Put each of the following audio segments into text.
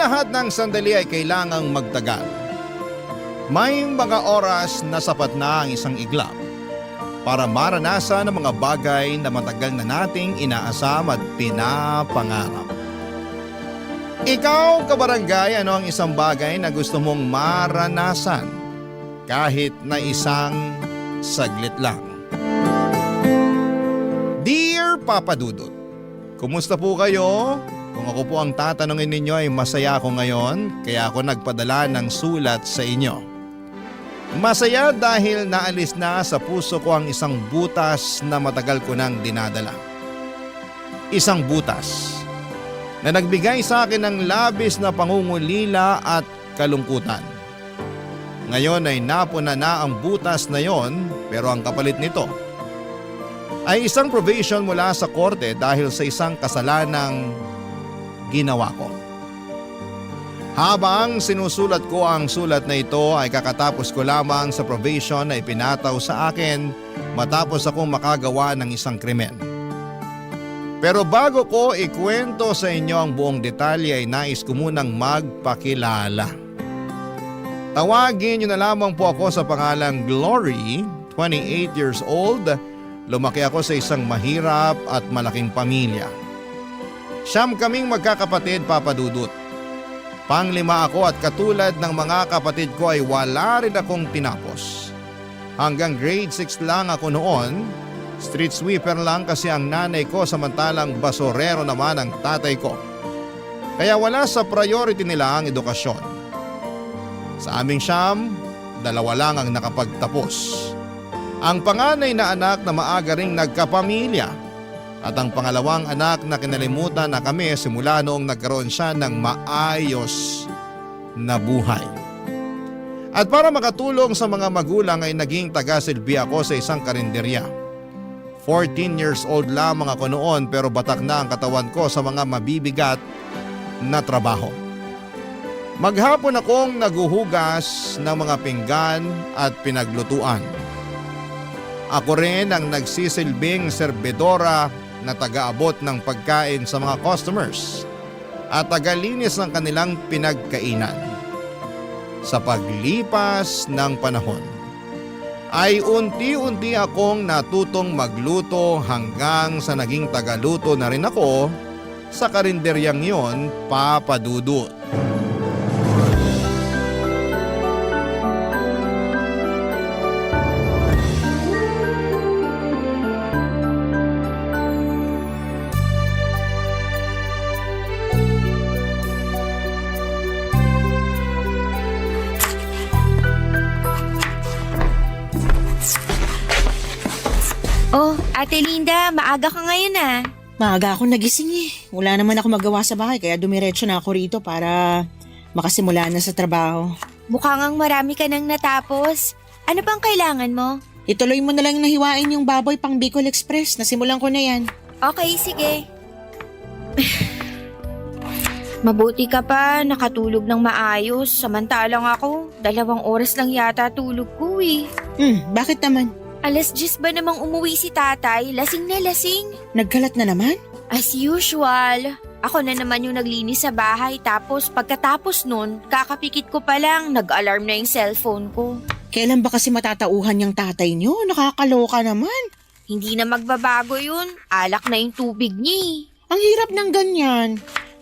lahat ng sandali ay kailangang magtagal. May mga oras na sapat na ang isang iglap para maranasan ang mga bagay na matagal na nating inaasam at pinapangarap. Ikaw, kabarangay, ano ang isang bagay na gusto mong maranasan kahit na isang saglit lang? Dear Papa Dudut, kumusta po kayo? Kung ako po ang tatanungin ninyo ay masaya ako ngayon kaya ako nagpadala ng sulat sa inyo. Masaya dahil naalis na sa puso ko ang isang butas na matagal ko nang dinadala. Isang butas na nagbigay sa akin ng labis na pangungulila at kalungkutan. Ngayon ay napuna na ang butas na yon, pero ang kapalit nito ay isang probation mula sa korte dahil sa isang kasalanang ginawa ko. Habang sinusulat ko ang sulat na ito ay kakatapos ko lamang sa probation na ipinataw sa akin matapos akong makagawa ng isang krimen. Pero bago ko ikwento sa inyo ang buong detalye ay nais ko munang magpakilala. Tawagin niyo na lamang po ako sa pangalang Glory, 28 years old. Lumaki ako sa isang mahirap at malaking pamilya. Siyam kaming magkakapatid, Papa Dudut. Panglima ako at katulad ng mga kapatid ko ay wala rin akong tinapos. Hanggang grade 6 lang ako noon. Street sweeper lang kasi ang nanay ko samantalang basurero naman ang tatay ko. Kaya wala sa priority nila ang edukasyon. Sa aming siyam, 2 lang ang nakapagtapos. Ang panganay na anak na maaga ring nagkapamilya at ang pangalawang anak na kinalimutan na kami simula noong nagkaroon siya ng maayos na buhay. At para makatulong sa mga magulang ay naging taga-silbi ako sa isang karinderya. 14 years old lamang ako noon pero batak na ang katawan ko sa mga mabibigat na trabaho. Maghapon akong naguhugas ng mga pinggan at pinaglutuan. Ako rin ang nagsisilbing serbedora na taga-abot ng pagkain sa mga customers at tagalinis ng kanilang pinagkainan. Sa paglipas ng panahon, ay unti-unti akong natutong magluto hanggang sa naging tagaluto na rin ako sa karinderyang yon, Papa Dudut. Oh, Ate Linda, maaga ka ngayon ah. Maaga ako nagising eh. Wala naman ako magawa sa bahay kaya dumiretso na ako rito para makasimula na sa trabaho. Mukha ngang marami ka nang natapos. Ano bang kailangan mo? Ituloy mo na lang nahiwain yung baboy pang Bicol Express. Nasimulan ko na yan. Okay, sige. Mabuti ka pa, nakatulog ng maayos. Samantalang ako, 2 oras lang yata tulog ko eh. Bakit naman? 10:00 ba namang umuwi si tatay? Lasing na lasing. Nagkalat na naman? As usual. Ako na naman yung naglinis sa bahay tapos pagkatapos nun, kakapikit ko pa lang, nag-alarm na yung cellphone ko. Kailan ba kasi matatauhan yung tatay niyo? Nakakaloka naman. Hindi na magbabago yun. Alak na yung tubig niya eh. Ang hirap ng ganyan.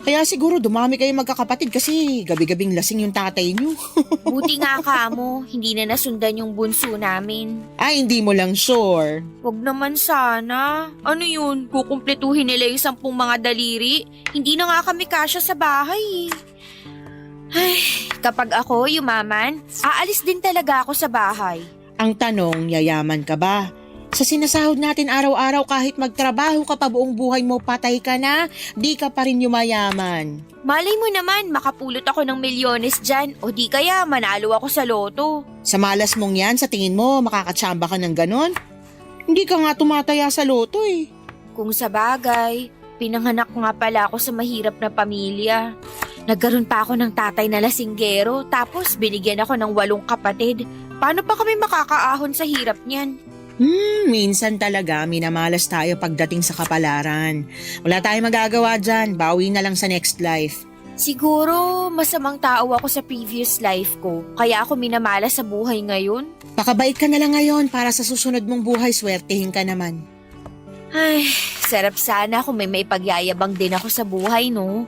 Kaya siguro dumami kayong magkakapatid kasi gabi-gabing lasing yung tatay niyo. Buti nga ka mo, hindi na nasundan yung bunso namin. Ay, hindi mo lang sure. Wag naman sana. Ano yun, kukumpletuhin nila yung 10 mga daliri? Hindi na nga kami kasya sa bahay. Ay, kapag ako yumaman, aalis din talaga ako sa bahay. Ang tanong, yayaman ka ba? Sa sinasahod natin araw-araw kahit magtrabaho ka pa buong buhay mo, patay ka na, di ka pa rin yumayaman. Malay mo naman, makapulot ako ng milyones dyan o di kaya manalo ako sa loto. Sa malas mong yan, sa tingin mo, makakatsamba ka ng ganon? Hindi ka nga tumataya sa loto eh. Kung sa bagay, pinanganak nga pala ako sa mahirap na pamilya. Nagkaroon pa ako ng tatay na lasinggero tapos binigyan ako ng 8 kapatid. Paano pa kami makakaahon sa hirap niyan? Minsan talaga minamalas tayo pagdating sa kapalaran. Wala tayong magagawa dyan, bawi na lang sa next life. Siguro masamang tao ako sa previous life ko, kaya ako minamala sa buhay ngayon. Pakabait ka na lang ngayon para sa susunod mong buhay swertehin ka naman. Ay, sarap sana kung may maipagyayabang din ako sa buhay, no?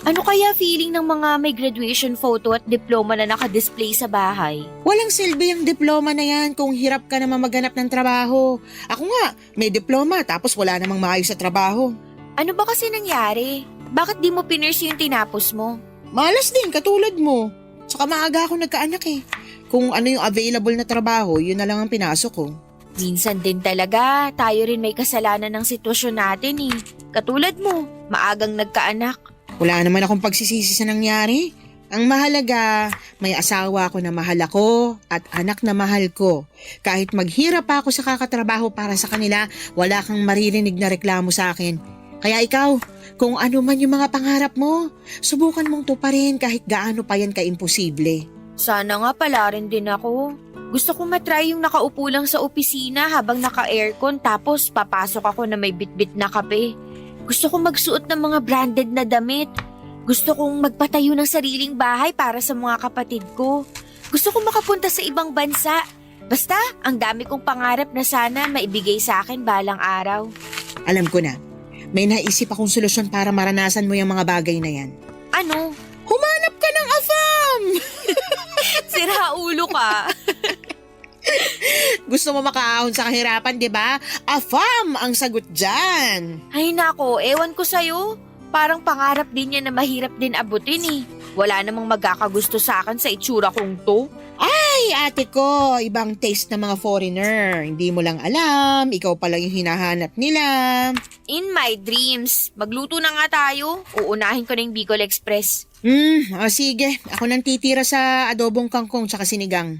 Ano kaya feeling ng mga may graduation photo at diploma na nakadisplay sa bahay? Walang silbi ang diploma na yan kung hirap ka naman maghanap ng trabaho. Ako nga, may diploma tapos wala namang maayos sa trabaho. Ano ba kasi nangyari? Bakit di mo pinurse yung tinapos mo? Malas din, katulad mo. Tsaka maaga ako nagkaanak eh. Kung ano yung available na trabaho, yun na lang ang pinasok ko. Minsan din talaga, tayo rin may kasalanan ng sitwasyon natin eh. Katulad mo, maagang nagkaanak. Wala naman akong pagsisisi sa nangyari. Ang mahalaga, may asawa ako na mahal ako at anak na mahal ko. Kahit maghirap pa ako sa kakatrabaho para sa kanila, wala kang maririnig na reklamo sa akin. Kaya ikaw, kung ano man yung mga pangarap mo, subukan mong tuparin kahit gaano pa yan ka-imposible. Sana nga pala rin din ako. Gusto kong matry yung nakaupo lang sa opisina habang naka-aircon tapos papasok ako na may bitbit na kape. Gusto kong magsuot ng mga branded na damit. Gusto kong magpatayo ng sariling bahay para sa mga kapatid ko. Gusto kong makapunta sa ibang bansa. Basta, ang dami kong pangarap na sana maibigay sa akin balang araw. Alam ko na, may naisip akong solusyon para maranasan mo yung mga bagay na yan. Ano? Humanap ka ng afam! Sira ulo ka. Gusto mo makaahon sa kahirapan, di ba? Afam ang sagot dyan. Ay nako, ewan ko sa'yo. Parang pangarap din yan na mahirap din abutin eh. Wala namang magkakagusto sa akin sa itsura kong to. Ay, ate ko, ibang taste ng mga foreigner. Hindi mo lang alam, ikaw pala yung hinahanap nila. In my dreams, magluto na nga tayo. Uunahin ko na yung Bicol Express. Sige. Ako nang titira sa adobong kangkong tsaka sinigang.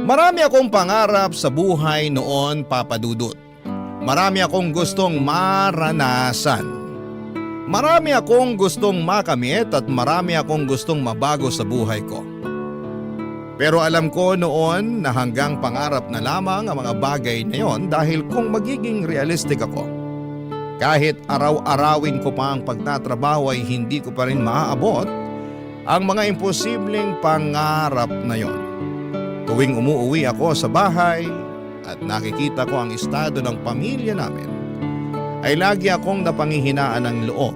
Marami akong pangarap sa buhay noon, Papa Dudut. Marami akong gustong maranasan. Marami akong gustong makamit at marami akong gustong mabago sa buhay ko. Pero alam ko noon na hanggang pangarap na lamang ang mga bagay na yon dahil kung magiging realistic ako, kahit araw-arawin ko pa ang pagtatrabaho ay hindi ko pa rin maaabot ang mga imposibleng pangarap na yon. Tuwing umuuwi ako sa bahay at nakikita ko ang estado ng pamilya namin, ay lagi akong napanghihinaan ng loob.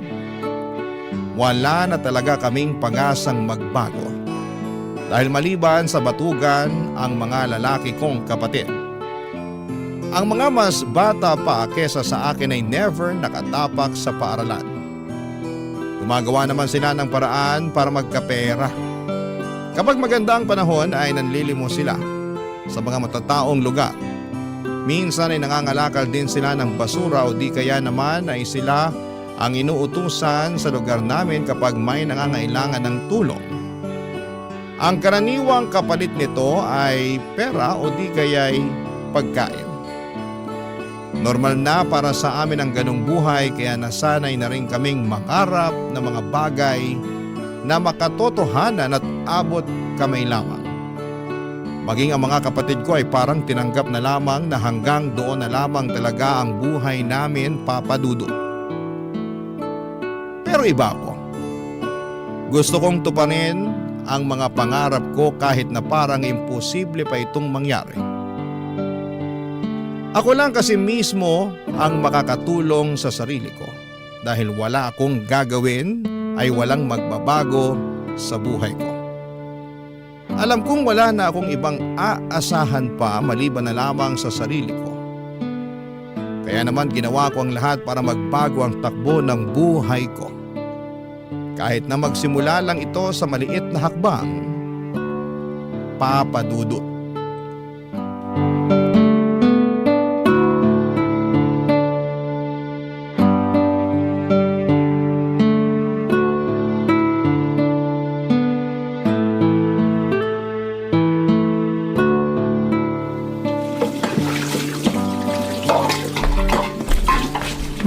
Wala na talaga kaming pag-asang magbago. Dahil maliban sa batugan ang mga lalaki kong kapatid. Ang mga mas bata pa kesa sa akin ay never nakatapak sa paaralan. Gumagawa naman sila ng paraan para magkapera. Kapag maganda ang panahon ay nanlilimos sila sa mga matataong lugar. Minsan ay nangangalakal din sila ng basura o di kaya naman ay sila ang inuutusan sa lugar namin kapag may nangangailangan ng tulong. Ang karaniwang kapalit nito ay pera o di kaya'y pagkain. Normal na para sa amin ang ganong buhay kaya nasanay na rin kaming mangarap ng mga bagay na makatotohanan at abot kamay lamang. Maging ang mga kapatid ko ay parang tinanggap na lamang na hanggang doon na lamang talaga ang buhay namin, Papa Dudut. Pero iba ako. Gusto kong tuparin ang mga pangarap ko kahit na parang imposible pa itong mangyari. Ako lang kasi mismo ang makakatulong sa sarili ko dahil wala akong gagawin ay walang magbabago sa buhay ko. Alam kong wala na akong ibang aasahan pa maliban na lamang sa sarili ko. Kaya naman ginawa ko ang lahat para magbago ang takbo ng buhay ko. Kahit na magsimula lang ito sa maliit na hakbang, Papa Dudut.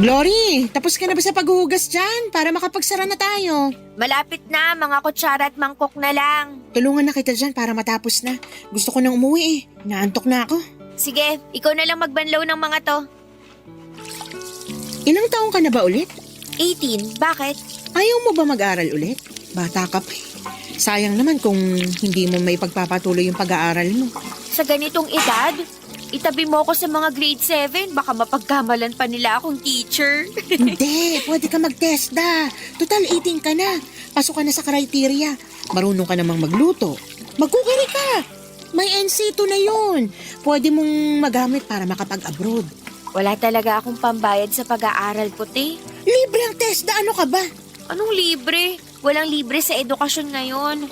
Glory, tapos ka na ba sa paghuhugas dyan para makapagsara na tayo? Malapit na, mga kutsara at mangkok na lang. Tulungan na kita dyan para matapos na. Gusto ko nang umuwi eh. Naantok na ako. Sige, ikaw na lang magbanlaw ng mga to. Ilang taong ka na ba ulit? 18, bakit? Ayaw mo ba mag-aral ulit? Bata ka pa eh. Sayang naman kung hindi mo may pagpapatuloy yung pag-aaral mo. Sa ganitong edad, itabi mo ako sa mga grade 7, baka mapagkamalan pa nila akong teacher. Hindi, pwede ka mag-TESDA. Total 18 ka na. Pasok ka na sa criteria. Marunong ka namang magluto. Magkukari ka. May NC2 na yun. Pwede mong magamit para makapag-abroad. Wala talaga akong pambayad sa pag-aaral, puti. Libre ang TESDA, ano ka ba? Anong libre? Walang libre sa edukasyon ngayon.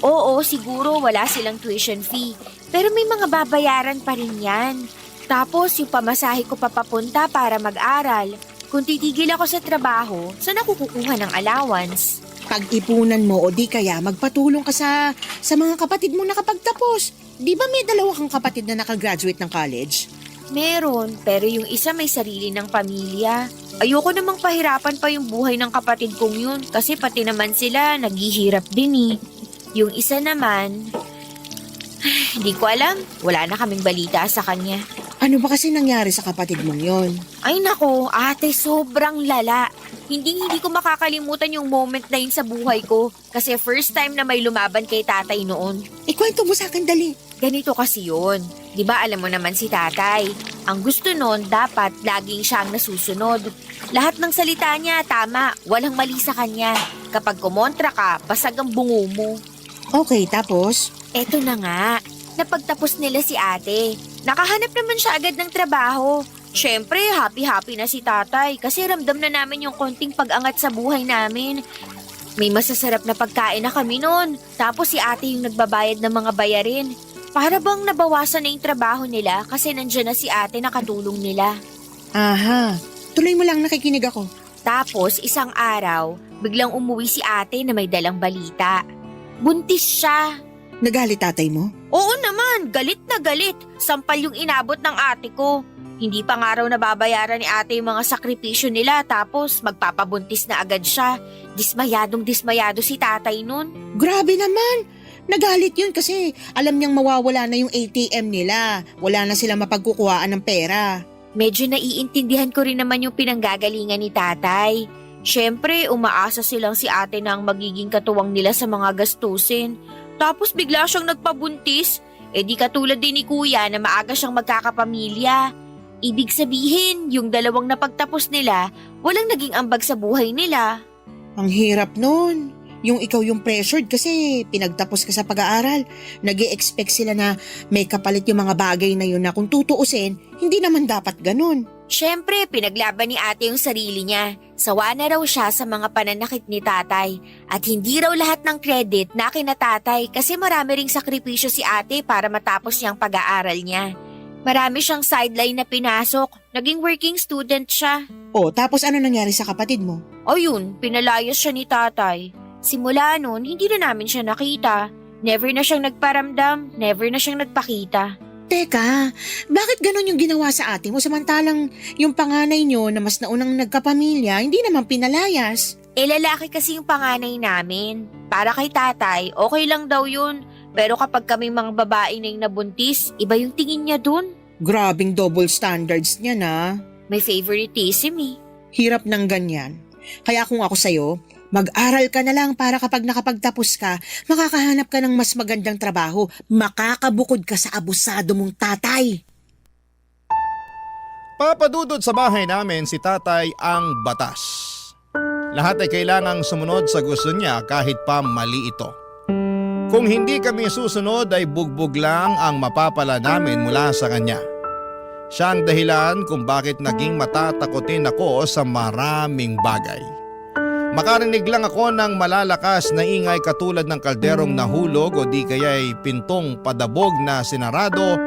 Oo, siguro wala silang tuition fee. Pero may mga babayaran pa rin yan. Tapos yung pamasahe ko papapunta para mag-aral. Kung titigil ako sa trabaho, saan ako kukuha ng allowance? Pag-ipunan mo o di kaya magpatulong ka sa mga kapatid mo nakapagtapos. Di ba may dalawa kang kapatid na nakagraduate ng college? Meron, pero yung isa may sarili ng pamilya. Ayoko namang pahirapan pa yung buhay ng kapatid kong yun kasi pati naman sila naghihirap din eh. Yung isa naman, hindi ko alam. Wala na kaming balita sa kanya. Ano ba kasi nangyari sa kapatid mong yon? Ay nako, ate, sobrang lala. Hindi ko makakalimutan yung moment na yun sa buhay ko kasi first time na may lumaban kay tatay noon. Ikwento mo sa akin dali. Ganito kasi yun. Di ba alam mo naman si tatay? Ang gusto nun, dapat laging siya ang nasusunod. Lahat ng salita niya, tama. Walang mali sa kanya. Kapag kumontra ka, basag ang bungo mo. Okay, tapos? Eto na nga. Napagtapos nila si ate. Nakahanap naman siya agad ng trabaho. Siyempre, happy-happy na si tatay kasi ramdam na namin yung konting pag-angat sa buhay namin. May masasarap na pagkain na kami noon. Tapos si ate yung nagbabayad ng mga bayarin. Para bang nabawasan na yung trabaho nila kasi nandiyan na si ate na katulong nila. Aha, tuloy mo lang, nakikinig ako. Tapos isang araw, biglang umuwi si ate na may dalang balita. Buntis siya. Nagalit tatay mo? Oo naman, galit na galit. Sampal yung inabot ng ate ko. Hindi pa nga raw nababayaran ni ate yung mga sakripisyo nila tapos magpapabuntis na agad siya. Dismayado si tatay nun. Grabe naman! Nagalit yun kasi alam niyang mawawala na yung ATM nila. Wala na silang mapagkukuhaan ng pera. Medyo naiintindihan ko rin naman yung pinanggagalingan ni tatay. Siyempre, umaasa silang si ate na ang magiging katuwang nila sa mga gastusin. Tapos bigla siyang nagpabuntis. Eh di katulad din ni kuya na maaga siyang magkakapamilya. Ibig sabihin, yung dalawang napagtapos nila, walang naging ambag sa buhay nila. Ang hirap nun. Yung ikaw yung pressured kasi pinagtapos ka sa pag-aaral. Nag-i-expect sila na may kapalit yung mga bagay na yun na kung tutuusin, hindi naman dapat ganun. Siyempre, pinaglaban ni ate yung sarili niya. Sawa na raw siya sa mga pananakit ni tatay. At hindi raw lahat ng credit na kina tatay kasi marami ring sakripisyo si ate para matapos niyang pag-aaral niya. Marami siyang sideline na pinasok. Naging working student siya. O, tapos ano nangyari sa kapatid mo? O yun, pinalayas siya ni tatay. Simula noon, hindi na namin siya nakita. Never na siyang nagparamdam, never na siyang nagpakita. Teka, bakit ganun yung ginawa sa ate mo samantalang yung panganay nyo na mas naunang nagkapamilya, hindi naman pinalayas? Lalaki kasi yung panganay namin. Para kay tatay, okay lang daw yun. Pero kapag kaming mga babae na yung nabuntis, iba yung tingin niya dun. Grabing double standards niya na. May favoritism eh. Hirap ng ganyan. Kaya kung ako sa'yo, mag-aral ka na lang para kapag nakapagtapos ka, makakahanap ka ng mas magandang trabaho. Makakabukod ka sa abusado mong tatay. Papadudod sa bahay namin si tatay ang batas. Lahat ay kailangang sumunod sa gusto niya kahit pa mali ito. Kung hindi kami susunod ay bugbog lang ang mapapala namin mula sa kanya. Siya ang dahilan kung bakit naging matatakotin ako sa maraming bagay. Makarinig lang ako ng malalakas na ingay katulad ng kalderong nahulog o di kaya'y pintong padabog na sinarado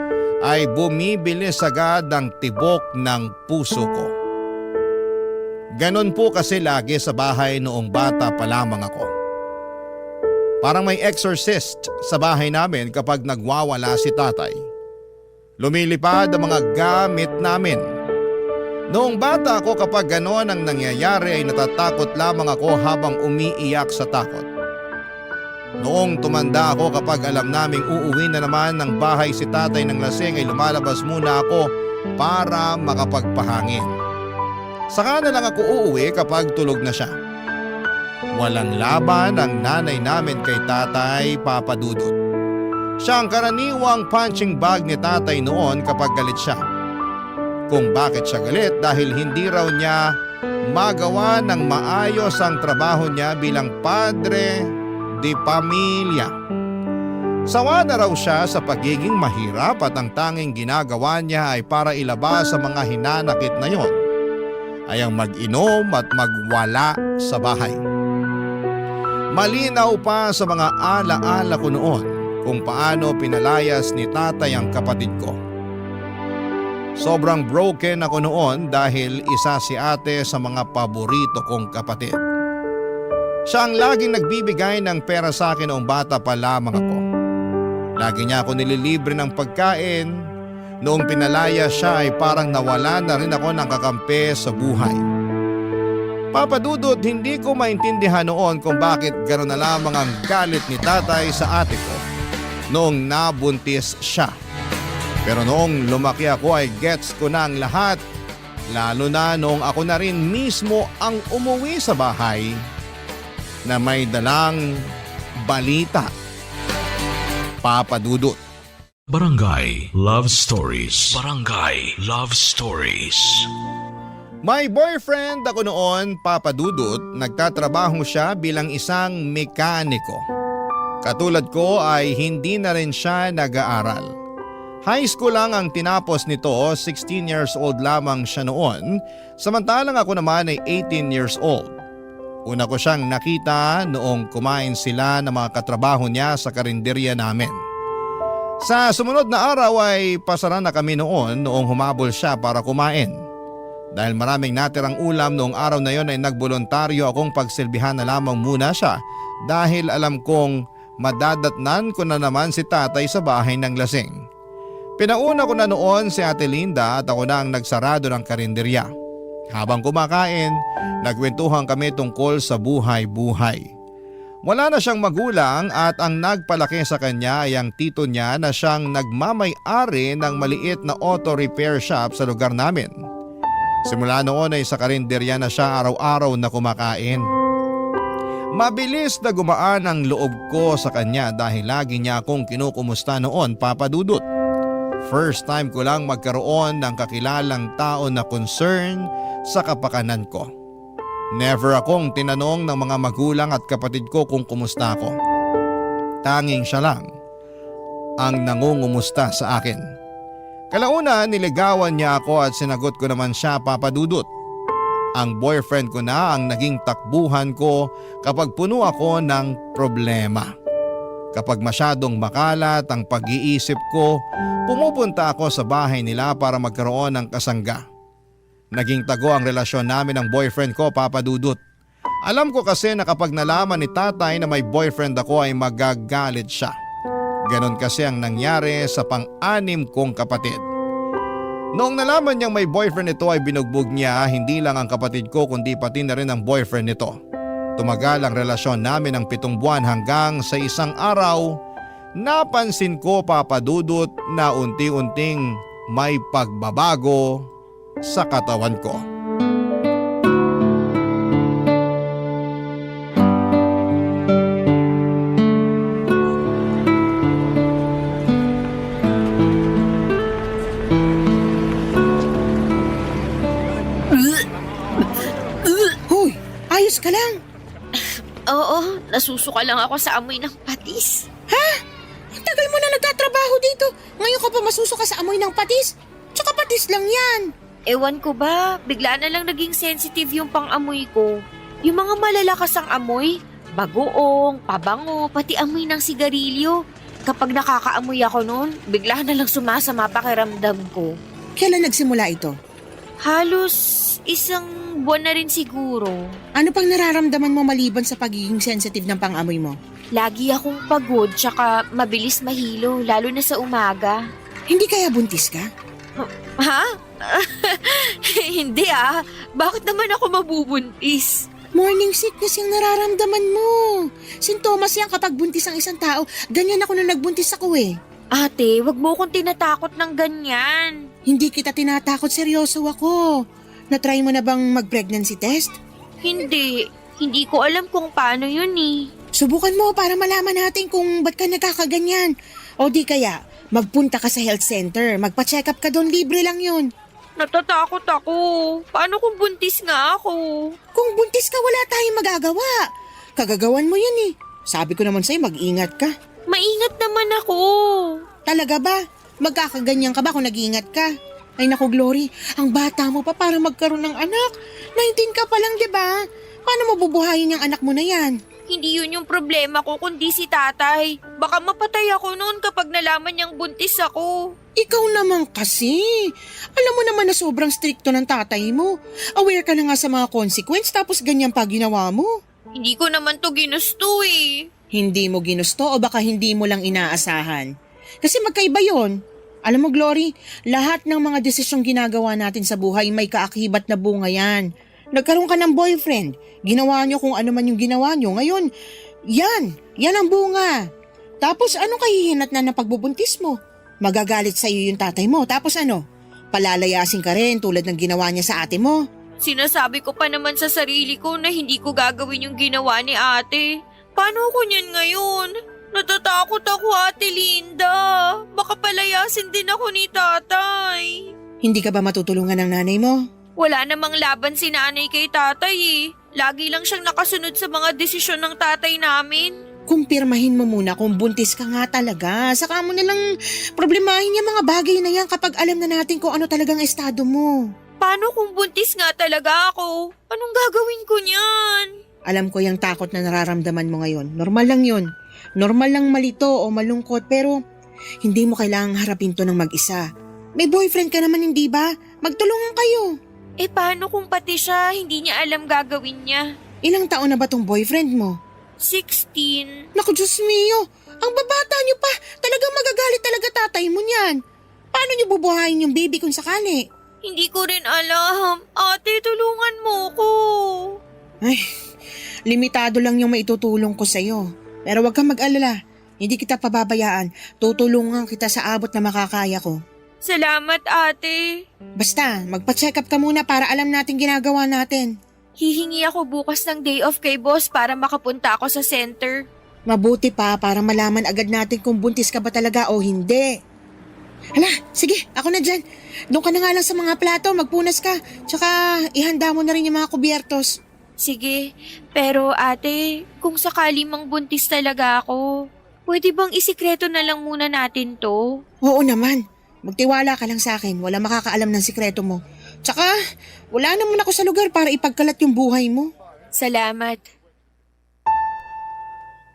ay bumibilis agad ang tibok ng puso ko. Ganon po kasi lagi sa bahay noong bata pa lamang ako. Parang may exorcist sa bahay namin kapag nagwawala si tatay. Lumilipad ang mga gamit namin. Noong bata ako kapag gano'n ang nangyayari ay natatakot lamang ako habang umiiyak sa takot. Noong tumanda ako kapag alam naming uuwi na naman ng bahay si tatay ng lasing ay lumalabas muna ako para makapagpahangin. Saka na lang ako uuwi kapag tulog na siya. Walang laban ang nanay namin kay tatay, Papa Dudut. Siya ang karaniwang punching bag ni tatay noon kapag galit siya. Kung bakit siya galit dahil hindi raw niya magawa ng maayos ang trabaho niya bilang padre de pamilya. Sawa na raw siya sa pagiging mahirap at ang tanging ginagawa niya ay para ilabas sa mga hinanakit na yon ay ang mag-inom at magwala sa bahay. Malinaw pa sa mga alaala ko noon kung paano pinalayas ni tatay ang kapatid ko. Sobrang broken ako noon dahil isa si ate sa mga paborito kong kapatid. Siya ang laging nagbibigay ng pera sa akin noong bata pa lamang ako. Lagi niya ako nililibre ng pagkain. Noong pinalaya siya ay parang nawala na rin ako ng kakampi sa buhay. Papa Dudut, hindi ko maintindihan noon kung bakit gano'n na lamang ang galit ni tatay sa ate ko noong nabuntis siya. Pero noong lumaki ako ay gets ko na ang lahat, lalo na noong ako na rin mismo ang umuwi sa bahay na may dalang balita. Papa Dudut. Barangay Love Stories. Barangay Love Stories. May boyfriend ako noon, Papa Dudut. Nagtatrabaho siya bilang isang mekaniko. Katulad ko ay hindi na rin siya nag-aaral. High school lang ang tinapos nito, 16 years old lamang siya noon, samantalang ako naman ay 18 years old. Una ko siyang nakita noong kumain sila ng mga katrabaho niya sa karinderya namin. Sa sumunod na araw ay pasara na kami noong humabol siya para kumain. Dahil maraming natirang ulam noong araw na yon ay nagboluntaryo akong pagsilbihan na lamang muna siya dahil alam kong madadatnan ko na naman si tatay sa bahay ng lasing. Pinauna ko na noon si Ate Linda at ako na ang nagsarado ng karinderya. Habang kumakain, nagkwentuhan kami tungkol sa buhay-buhay. Wala na siyang magulang at ang nagpalaki sa kanya ay ang tito niya na siyang nagmamay-ari ng maliit na auto repair shop sa lugar namin. Simula noon ay sa karinderya na siya araw-araw na kumakain. Mabilis na gumaan ang loob ko sa kanya dahil lagi niya akong kinukumusta noon, Papa Dudut. First time ko lang magkaroon ng kakilalang tao na concern sa kapakanan ko. Never akong tinanong ng mga magulang at kapatid ko kung kumusta ako. Tanging siya lang ang nangungumusta sa akin. Kalauna niligawan niya ako at sinagot ko naman siya, Papa Dudut. Ang boyfriend ko na ang naging takbuhan ko kapag puno ako ng problema. Kapag masyadong makalat ang pag-iisip ko, pumupunta ako sa bahay nila para magkaroon ng kasangga. Naging tago ang relasyon namin ng boyfriend ko, Papa Dudut. Alam ko kasi na kapag nalaman ni tatay na may boyfriend ako ay magagalit siya. Ganon kasi ang nangyari sa pang-anim kong kapatid. Noong nalaman niyang may boyfriend ito ay binugbog niya hindi lang ang kapatid ko kundi pati na rin ang boyfriend nito. Tumagal ang relasyon namin ng 7 buwan hanggang sa isang araw, napansin ko, Papa Dudut, na unti-unting may pagbabago sa katawan ko. Hoy, ayos ka lang. Oo, nasusuka lang ako sa amoy ng patis. Ang tagal mo na nagtatrabaho dito. Ngayon ka pa masusuka sa amoy ng patis? Tsaka patis lang yan. Ewan ko ba, bigla na lang naging sensitive yung pang-amoy ko. Yung mga malalakas ang amoy, bagoong, pabango, pati amoy ng sigarilyo. Kapag nakakaamoy ako noon, bigla na lang sumasama pakiramdam ko. Kailan nagsimula ito? Halos isang buwan na rin siguro. Ano pang nararamdaman mo maliban sa pagiging sensitive ng pang-amoy mo? Lagi akong pagod tsaka mabilis mahilo, lalo na sa umaga. Hindi kaya buntis ka? Ha? Hindi ah. Bakit naman ako mabubuntis? Morning sickness yung nararamdaman mo. Sintomas yan kapag buntis ang isang tao. Ganyan ako nung nagbuntis ako eh. Ate, wag mo akong tinatakot ng ganyan. Hindi kita tinatakot, seryoso ako. Na-try mo na bang mag-pregnancy test? Hindi. Hindi ko alam kung paano yun eh. Subukan mo para malaman natin kung ba't ka nagkakaganyan. O di kaya, magpunta ka sa health center. Magpa-check up ka doon, libre lang yun. Natatakot ako. Paano kung buntis nga ako? Kung buntis ka, wala tayong magagawa. Kagagawan mo yan eh. Sabi ko naman sa'yo, mag-ingat ka. Maingat naman ako. Talaga ba? Magkakaganyan ka ba kung nag-iingat ka? Ay naku, Glory, ang bata mo pa para magkaroon ng anak. 19 ka pa lang, di ba? Paano mo bubuhayin yung anak mo na yan? Hindi yun yung problema ko kundi si tatay. Baka mapatay ako noon kapag nalaman niyang buntis ako. Ikaw naman kasi. Alam mo naman na sobrang stricto ng tatay mo. Aware ka na nga sa mga consequence tapos ganyan pa ginawa mo. Hindi ko naman to ginusto eh. Hindi mo ginusto o baka hindi mo lang inaasahan? Kasi magkaiba yon. Alam mo, Glory, lahat ng mga desisyong ginagawa natin sa buhay may kaakibat na bunga yan. Nagkaroon ka ng boyfriend, ginawa nyo kung ano man yung ginawa nyo. Ngayon, yan ang bunga. Tapos anong kahihinat na pagbubuntis mo? Magagalit sa'yo yung tatay mo. Tapos ano? Palalayasin ka rin tulad ng ginawa niya sa ate mo. Sinasabi ko pa naman sa sarili ko na hindi ko gagawin yung ginawa ni ate. Paano ko niyan ngayon? Natatakot ako, Ate Linda. Baka palayasin din ako ni tatay. Hindi ka ba matutulungan ng nanay mo? Wala namang laban si nanay kay tatay eh. Lagi lang siyang nakasunod sa mga desisyon ng tatay namin. Kumpirmahin mo muna kung buntis ka nga talaga. Saka mo nalang problemahin yung mga bagay na yan kapag alam na natin kung ano talagang estado mo. Paano kung buntis nga talaga ako? Anong gagawin ko niyan? Alam ko yung takot na nararamdaman mo ngayon. Normal lang yun. Normal lang malito o malungkot pero hindi mo kailangang harapin to ng mag-isa. May boyfriend ka naman, hindi ba? Magtulungan kayo. Eh paano kung pati siya hindi niya alam gagawin niya? Ilang taon na ba tong boyfriend mo? 16. Naku, Diyos mio. Ang babata niyo pa. Talagang magagalit talaga tatay mo niyan. Paano niyo bubuhayin yung baby kung sakali? Hindi ko rin alam. Ate, tulungan mo ko. Ay, limitado lang yung maitutulong ko sa'yo. Pero huwag kang mag-alala. Hindi kita pababayaan. Tutulungan kita sa abot na makakaya ko. Salamat, ate. Basta, magpa-check up ka muna para alam natin ginagawa natin. Hihingi ako bukas ng day off kay boss para makapunta ako sa center. Mabuti pa para malaman agad natin kung buntis ka ba talaga o hindi. Hala, sige, ako na dyan. Doon ka na nga lang sa mga plato, magpunas ka. Tsaka ihanda mo na rin yung mga kubyertos. Sige, pero ate, kung sakali mang buntis talaga ako, pwede bang isikreto na lang muna natin to? Oo naman. Magtiwala ka lang sa akin, wala makakaalam ng sikreto mo. Tsaka, wala naman ako sa lugar para ipagkalat yung buhay mo. Salamat.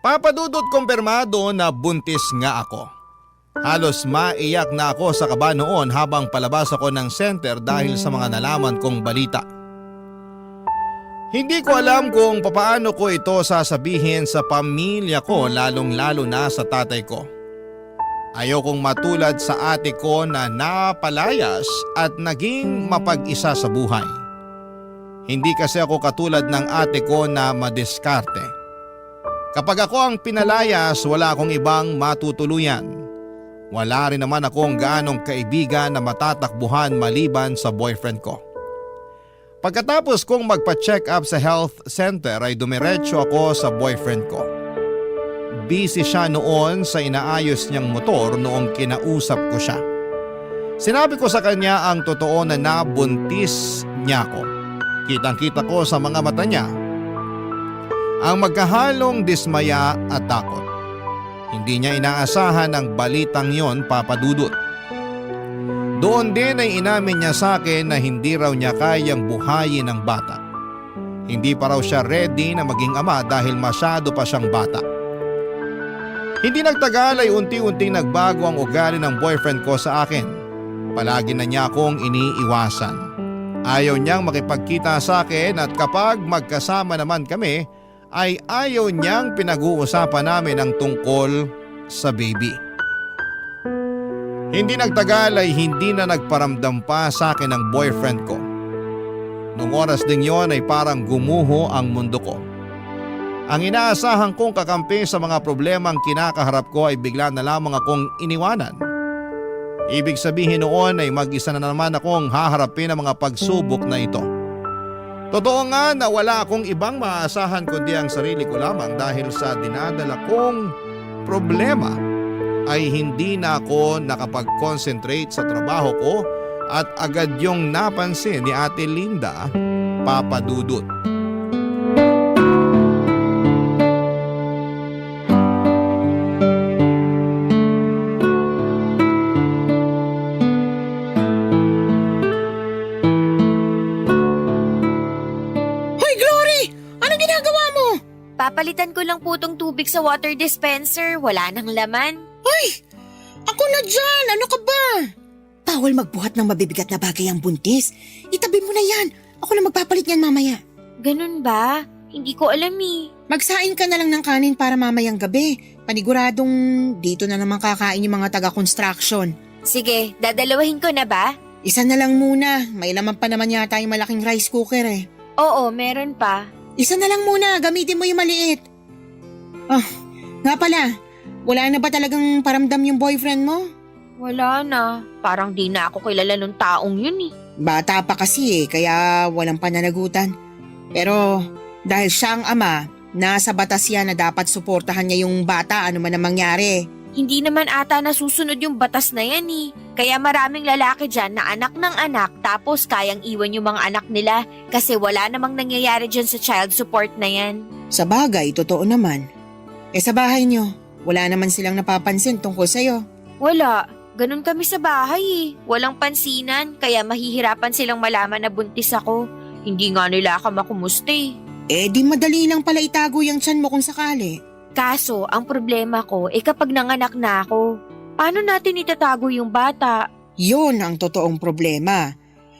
Papadudot kumpirmado na buntis nga ako. Halos maiyak na ako sa kaba noon habang palabas ako ng center dahil sa mga nalaman kong balita. Hindi ko alam kung papaano ko ito sasabihin sa pamilya ko lalong-lalo na sa tatay ko. Ayokong matulad sa ate ko na napalayas at naging mapag-isa sa buhay. Hindi kasi ako katulad ng ate ko na madiskarte. Kapag ako ang pinalayas, wala akong ibang matutuluyan. Wala rin naman akong gaanong kaibigan na matatakbuhan maliban sa boyfriend ko. Pagkatapos kong magpa-check up sa health center ay dumiretso ako sa boyfriend ko. Busy siya noon sa inaayos niyang motor noong kinausap ko siya. Sinabi ko sa kanya ang totoo na nabuntis niya ako. Kitang-kita ko sa mga mata niya ang magkahalong dismaya at takot. Hindi niya inaasahan ang balitang yon, papadudot. Doon din ay inamin niya sa akin na hindi raw niya kayang buhayin ang bata. Hindi pa raw siya ready na maging ama dahil masyado pa siyang bata. Hindi nagtagal ay unti-unting nagbago ang ugali ng boyfriend ko sa akin. Palagi na niya akong iniiwasan. Ayaw niyang makipagkita sa akin at kapag magkasama naman kami ay ayaw niyang pinag-uusapan namin ang tungkol sa baby. Hindi nagtagal ay hindi na nagparamdam pa sa akin ang boyfriend ko. Noong oras ding yon ay parang gumuho ang mundo ko. Ang inaasahan kong kakampi sa mga problemang kinakaharap ko ay bigla na lamang akong iniwanan. Ibig sabihin noon ay mag-isa na naman akong haharapin ang mga pagsubok na ito. Totoo nga na wala akong ibang maaasahan kundi ang sarili ko lamang dahil sa dinadala kong problema ay hindi na ako nakapag-concentrate sa trabaho ko at agad yung napansin ni Ate Linda, Papa Dudut. Hoy, Glory! Anong ginagawa mo? Papalitan ko lang po tong tubig sa water dispenser. Wala nang laman. Hoy! Ako na dyan! Ano ka ba? Bawal magbuhat ng mabibigat na bagay ang buntis. Itabi mo na yan. Ako na magpapalit yan mamaya. Ganun ba? Hindi ko alam eh. Magsain ka na lang ng kanin para mamayang gabi. Paniguradong dito na naman kakain yung mga taga-construction. Sige, dadalawahin ko na ba? Isa na lang muna. May laman pa naman yata yung malaking rice cooker eh. Oo, meron pa. Isa na lang muna. Gamitin mo yung maliit. Oh, nga pala. Wala na ba talagang paramdam yung boyfriend mo? Wala na. Parang di na ako kilala nung taong yun eh. Bata pa kasi kaya walang pananagutan. Pero dahil siya ang ama, nasa batas yan na dapat suportahan niya yung bata ano man ang mangyari. Hindi naman ata nasusunod yung batas na yan eh. Kaya maraming lalaki dyan na anak ng anak tapos kayang iwan yung mga anak nila kasi wala namang nangyayari dyan sa child support na yan. Sa bagay, totoo naman. Sa bahay niyo, wala naman silang napapansin tungkol sa'yo. Wala. Ganun kami sa bahay eh. Walang pansinan kaya mahihirapan silang malaman na buntis ako. Hindi nga nila ako makumusta eh. Di madali lang pala itago yung tiyan mo kung sakali. Kaso, ang problema ko kapag nanganak na ako, paano natin itatago yung bata? Yun ang totoong problema.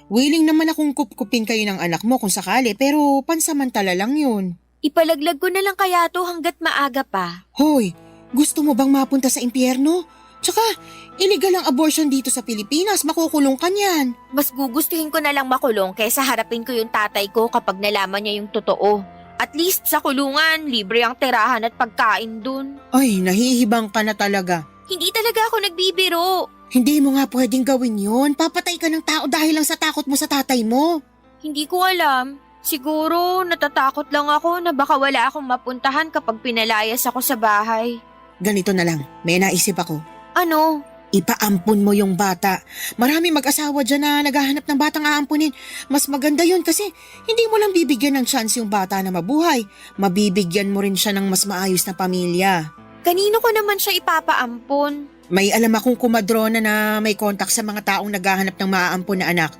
Willing naman akong kupkupin kayo ng anak mo kung sakali pero pansamantala lang yun. Ipalaglag ko na lang kaya to hanggat maaga pa. Hoy, gusto mo bang mapunta sa impyerno? Tsaka, illegal ang abortion dito sa Pilipinas, makukulong ka niyan. Mas gugustuhin ko na lang makulong kaysa harapin ko yung tatay ko kapag nalaman niya yung totoo. At least sa kulungan, libre ang tirahan at pagkain dun. Ay, nahihibang ka na talaga. Hindi talaga ako nagbibiro. Hindi mo nga pwedeng gawin yun. Papatay ka ng tao dahil lang sa takot mo sa tatay mo. Hindi ko alam. Siguro natatakot lang ako na baka wala akong mapuntahan kapag pinalayas ako sa bahay. Ganito na lang, may naisip ako. Ano? Ipaampun mo yung bata. Marami mag-asawa dyan na naghahanap ng batang aampunin. Mas maganda yun kasi hindi mo lang bibigyan ng chance yung bata na mabuhay. Mabibigyan mo rin siya ng mas maayos na pamilya. Kanino ko naman siya ipapaampon? May alam akong kumadrona na may kontak sa mga taong naghahanap ng maaampun na anak.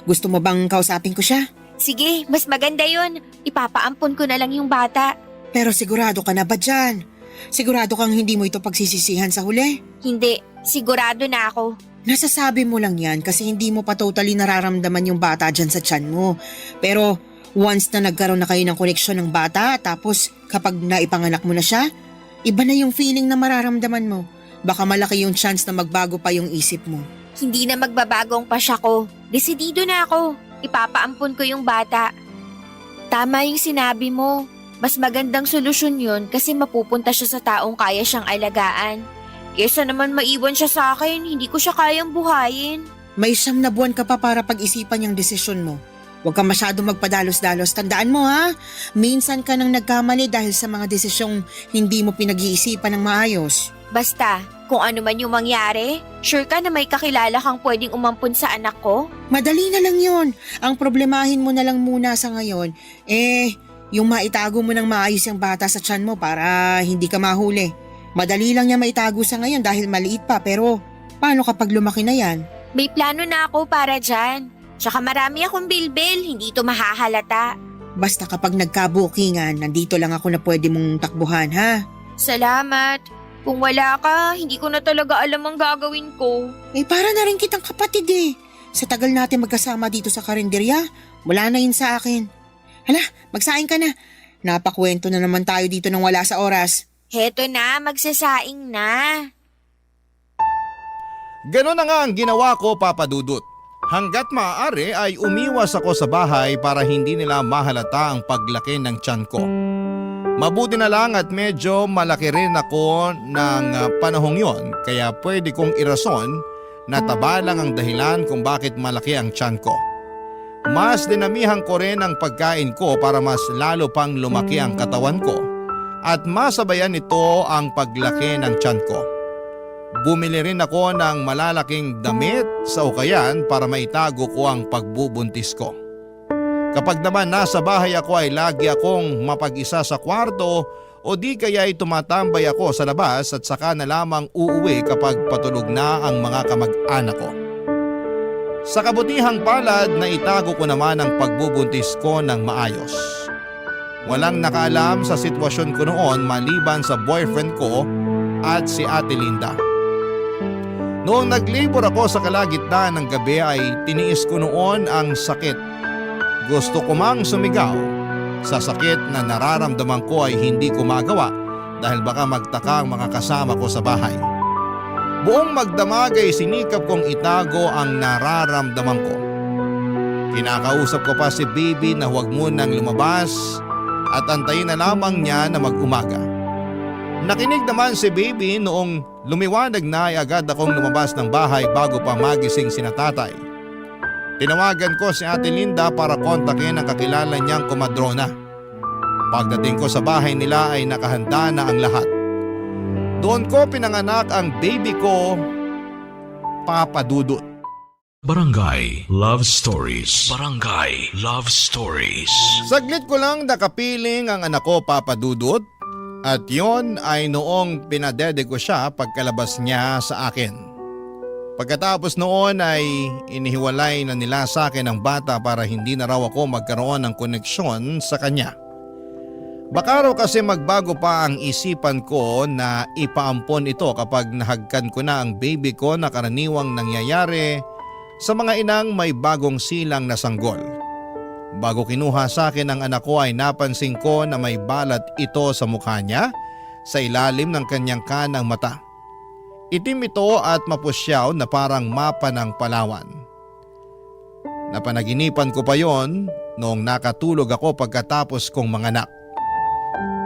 Gusto mo bang kausapin ko siya? Sige, mas maganda yun. Ipapaampon ko na lang yung bata. Pero sigurado ka na ba dyan? Sigurado kang hindi mo ito pagsisisihan sa huli? Hindi, sigurado na ako. Nasasabi mo lang yan kasi hindi mo pa totally nararamdaman yung bata dyan sa tiyan mo. Pero once na nagkaroon na kayo ng koneksyon ng bata tapos kapag naipanganak mo na siya, iba na yung feeling na mararamdaman mo. Baka malaki yung chance na magbago pa yung isip mo. Hindi na magbabago ang pasya ko. Desidido na ako. Ipapaampon ko yung bata. Tama yung sinabi mo. Mas magandang solusyon yun kasi mapupunta siya sa taong kaya siyang alagaan. Kesa naman maiwan siya sa akin, hindi ko siya kayang buhayin. May 9 na buwan ka pa para pag-isipan yung desisyon mo. Huwag ka masyadong magpadalos-dalos. Tandaan mo ha, minsan ka nang nagkamali dahil sa mga desisyong hindi mo pinag-iisipan ng maayos. Basta, kung ano man yung mangyari, sure ka na may kakilala kang pwedeng umampun sa anak ko? Madali na lang yun. Ang problemahin mo na lang muna sa ngayon, yung maitago mo ng maayos yung bata sa tiyan mo para hindi ka mahuli. Madali lang niya maitago sa ngayon dahil maliit pa pero paano kapag lumaki na yan? May plano na ako para dyan. Tsaka marami akong bilbil, hindi ito mahahalata. Basta kapag nagkabukingan, nandito lang ako na pwede mong takbuhan ha? Salamat. Kung wala ka, hindi ko na talaga alam ang gagawin ko. Para na rin kitang kapatid eh. Sa tagal natin magkasama dito sa karinderya, wala na yun sa akin. Hala, magsaing ka na. Napakwento na naman tayo dito nang wala sa oras. Heto na, magsasaing na. Ganon na nga ang ginawa ko, Papa Dudut. Hanggat maaari ay umiwas ako sa bahay para hindi nila mahalata ang paglaki ng tiyan ko. Mabuti na lang at medyo malaki rin ako ng panahong yon kaya pwede kong irason na taba lang ang dahilan kung bakit malaki ang tiyan ko. Mas dinamihan ko rin ang pagkain ko para mas lalo pang lumaki ang katawan ko at masabayan nito ang paglaki ng tiyan ko. Bumili rin ako ng malalaking damit sa ukayan para maitago ko ang pagbubuntis ko. Kapag naman nasa bahay ako ay lagi akong mapag-isa sa kwarto o di kaya ay tumatambay ako sa labas at saka na lamang uuwi kapag patulog na ang mga kamag-anak ko. Sa kabutihang palad na itago ko naman ang pagbubuntis ko ng maayos. Walang nakaalam sa sitwasyon ko noon maliban sa boyfriend ko at si Ate Linda. Noong nag-labor ako sa kalagitnaan ng gabi ay tiniis ko noon ang sakit. Gusto ko mang sumigaw. Sa sakit na nararamdaman ko ay hindi ko magawa dahil baka magtaka ang mga kasama ko sa bahay. Buong magdamag ay sinikap kong itago ang nararamdaman ko. Kinakausap ko pa si baby na huwag munang lumabas at antayin na lamang niya na mag-umaga. Nakinig naman si baby noong lumiwanag na ay agad akong lumabas ng bahay bago pa magising sina tatay. Tinawagan ko si Ate Linda para kontakin ang kakilala niyang komadrona. Pagdating ko sa bahay nila ay nakahanda na ang lahat. Doon ko pinanganak ang baby ko, Papa Dudut. Barangay Love Stories. Barangay Love Stories. Saglit ko lang nakapiling ang anak ko, Papa Dudut. At yon ay noong pinadede ko siya pagkalabas niya sa akin. Pagkatapos noon ay inihiwalay na nila sa akin ang bata para hindi na raw ako magkaroon ng koneksyon sa kanya. Baka raw kasi magbago pa ang isipan ko na ipaampon ito kapag nahagkan ko na ang baby ko na karaniwang nangyayari sa mga inang may bagong silang na sanggol. Bago kinuha sa akin ang anak ko ay napansin ko na may balat ito sa mukha niya sa ilalim ng kanyang kanang mata. Itim ito at mapusyaw na parang mapa ng Palawan. Napanaginipan ko pa yon noong nakatulog ako pagkatapos kong manganak.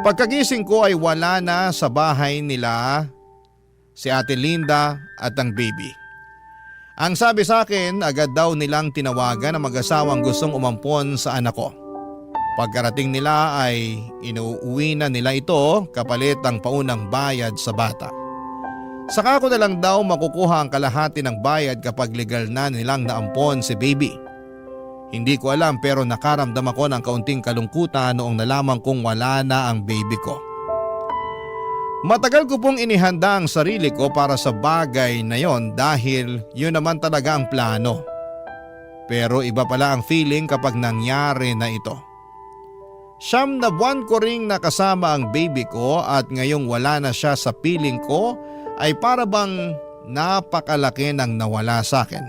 Pagkagising ko ay wala na sa bahay nila si Ate Linda at ang baby. Ang sabi sa akin, agad daw nilang tinawagan ang mag-asawang gustong umampon sa anak ko. Pagkarating nila ay inuuwi na nila ito kapalit ang paunang bayad sa bata. Saka ko na lang daw makukuha ang kalahati ng bayad kapag legal na nilang naampon si baby. Hindi ko alam pero nakaramdam ako ng kaunting kalungkutan noong nalaman kong wala na ang baby ko. Matagal ko pong inihanda ang sarili ko para sa bagay na yon dahil yun naman talaga ang plano. Pero iba pala ang feeling kapag nangyari na ito. 9 na buwan ko ring nakasama ang baby ko at ngayong wala na siya sa piling ko ay para bang napakalaki ng nawala sa akin.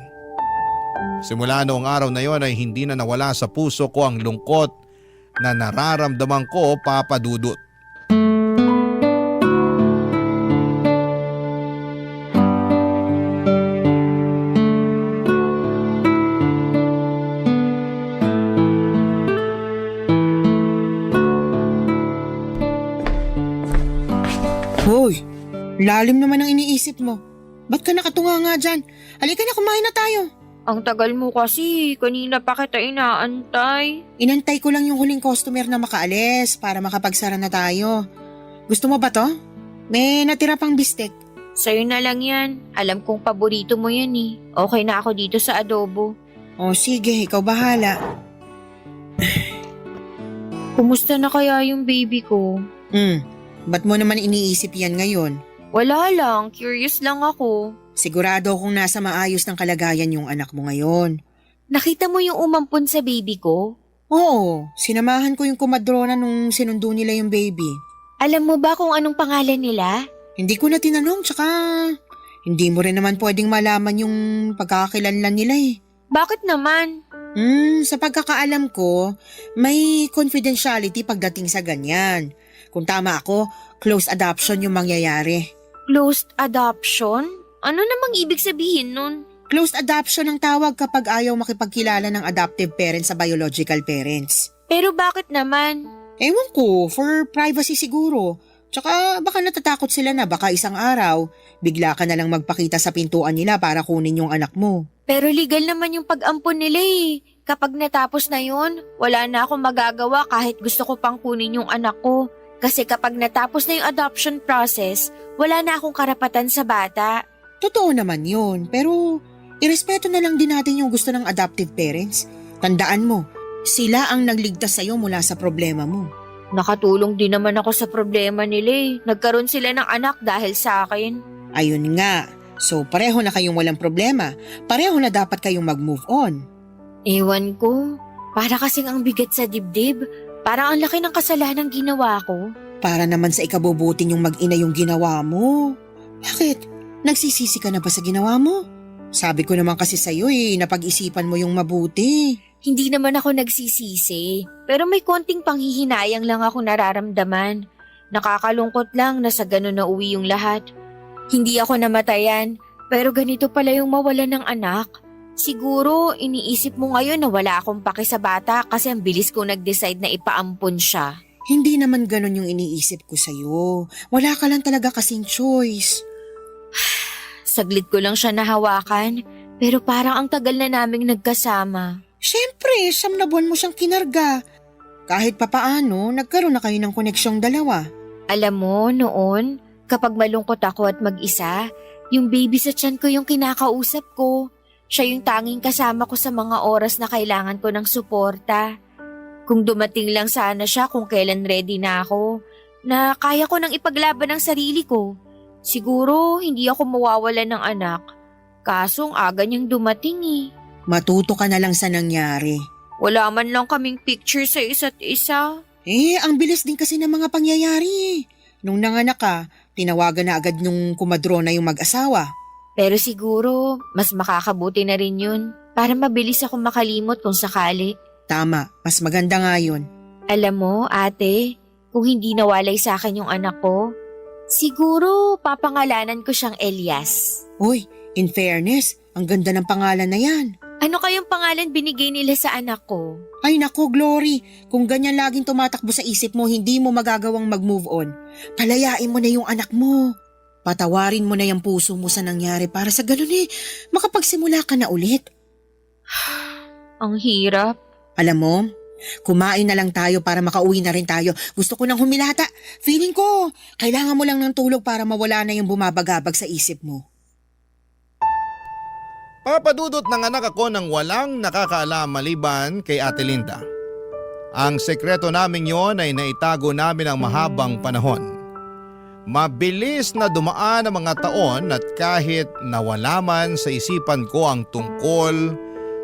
Simula noong araw na yon ay hindi na nawala sa puso ko ang lungkot na nararamdaman ko, Papa Dudut. Hoy, lalim naman ang iniisip mo. Ba't ka nakatunga nga dyan? Halika na, kumain na tayo. Ang tagal mo kasi, kanina pa kita inaantay. Inantay ko lang yung huling customer na makaalis para makapagsara na tayo. Gusto mo ba to? May natira pang bistek. Sa'yo na lang yan. Alam kong paborito mo yan eh. Okay na ako dito sa adobo. O sige, ikaw bahala. Kumusta na kaya yung baby ko? Ba't mo naman iniisip yan ngayon? Wala lang, curious lang ako. Sigurado akong nasa maayos ng kalagayan yung anak mo ngayon. Nakita mo yung umampon sa baby ko? Oo, sinamahan ko yung kumadrona nung sinundo nila yung baby. Alam mo ba kung anong pangalan nila? Hindi ko na tinanong, tsaka hindi mo rin naman pwedeng malaman yung pagkakakilanlan nila eh. Bakit naman? Sa pagkakaalam ko, may confidentiality pagdating sa ganyan. Kung tama ako, close adoption yung mangyayari. Closed adoption? Ano namang ibig sabihin nun? Closed adoption ang tawag kapag ayaw makipagkilala ng adoptive parents sa biological parents. Pero bakit naman? Ewan ko, for privacy siguro. Tsaka baka natatakot sila na baka isang araw, bigla ka na lang magpakita sa pintuan nila para kunin yung anak mo. Pero legal naman yung pag-ampon nila eh. kapag natapos na yun, wala na akong magagawa kahit gusto ko pang kunin yung anak ko. Kasi kapag natapos na yung adoption process, wala na akong karapatan sa bata. Totoo naman yun, pero irespeto na lang din natin yung gusto ng adoptive parents. Tandaan mo, sila ang nagligtas sa'yo mula sa problema mo. Nakatulong din naman ako sa problema nila eh. Nagkaroon sila ng anak dahil sa akin. Ayun nga, so pareho na kayong walang problema. Pareho na dapat kayong mag-move on. Ewan ko, para kasing ang bigat sa dibdib. Parang ang laki ng kasalanang ginawa ko. Para naman sa ikabubuti yung mag-ina yung ginawa mo. Bakit? Nagsisisi ka na ba sa ginawa mo? Sabi ko naman kasi sa'yo napag-isipan mo yung mabuti. Hindi naman ako nagsisisi, pero may konting panghihinayang lang ako nararamdaman. Nakakalungkot lang na sa ganun na uwi yung lahat. Hindi ako namatayan, pero ganito pala yung mawalan ng anak. Siguro, iniisip mo ngayon na wala akong paki sa bata kasi ang bilis ko nag-decide na ipaampon siya. Hindi naman ganun yung iniisip ko sa'yo. Wala ka lang talaga kasing choice. Saglit ko lang siya nahawakan, pero parang ang tagal na naming nagkasama. Siyempre, 9 na buwan mo siyang kinarga. Kahit papaano, nagkaroon na kayo ng koneksyong dalawa. Alam mo, noon, kapag malungkot ako at mag-isa, yung baby sa tiyan ko yung kinakausap ko. Siya yung tanging kasama ko sa mga oras na kailangan ko ng suporta. Kung dumating lang sana siya kung kailan ready na ako, na kaya ko nang ipaglaban ang sarili ko, siguro hindi ako mawawalan ng anak. Kaso ang aga niyang dumating eh. Matuto ka na lang sa nangyari. Wala man lang kaming picture sa isa't isa. Ang bilis din kasi ng mga pangyayari. Nung nanganak ka, tinawagan na agad nung kumadrona yung mag-asawa. Pero siguro, mas makakabuti na rin yun para mabilis ako makalimot kung sakali. Tama, mas maganda nga yun. Alam mo, ate, kung hindi nawalay sa akin yung anak ko, siguro papangalanan ko siyang Elias. Uy, in fairness, ang ganda ng pangalan na yan. Ano kayong pangalan binigay nila sa anak ko? Ay naku, Glory, kung ganyan laging tumatakbo sa isip mo, hindi mo magagawang mag-move on. Palayain mo na yung anak mo. Patawarin mo na yung puso mo sa nangyari para sa ganun makapagsimula ka na ulit. Ang hirap. Alam mo, kumain na lang tayo para makauwi na rin tayo. Gusto ko nang humilata. Feeling ko, kailangan mo lang ng tulog para mawala na yung bumabagabag sa isip mo. Papadudot ng anak ako ng walang nakakaalam maliban kay Ate Linda. Ang sekreto namin yon ay naitago namin ang mahabang panahon. Mabilis na dumaan ang mga taon at kahit nawala man sa isipan ko ang tungkol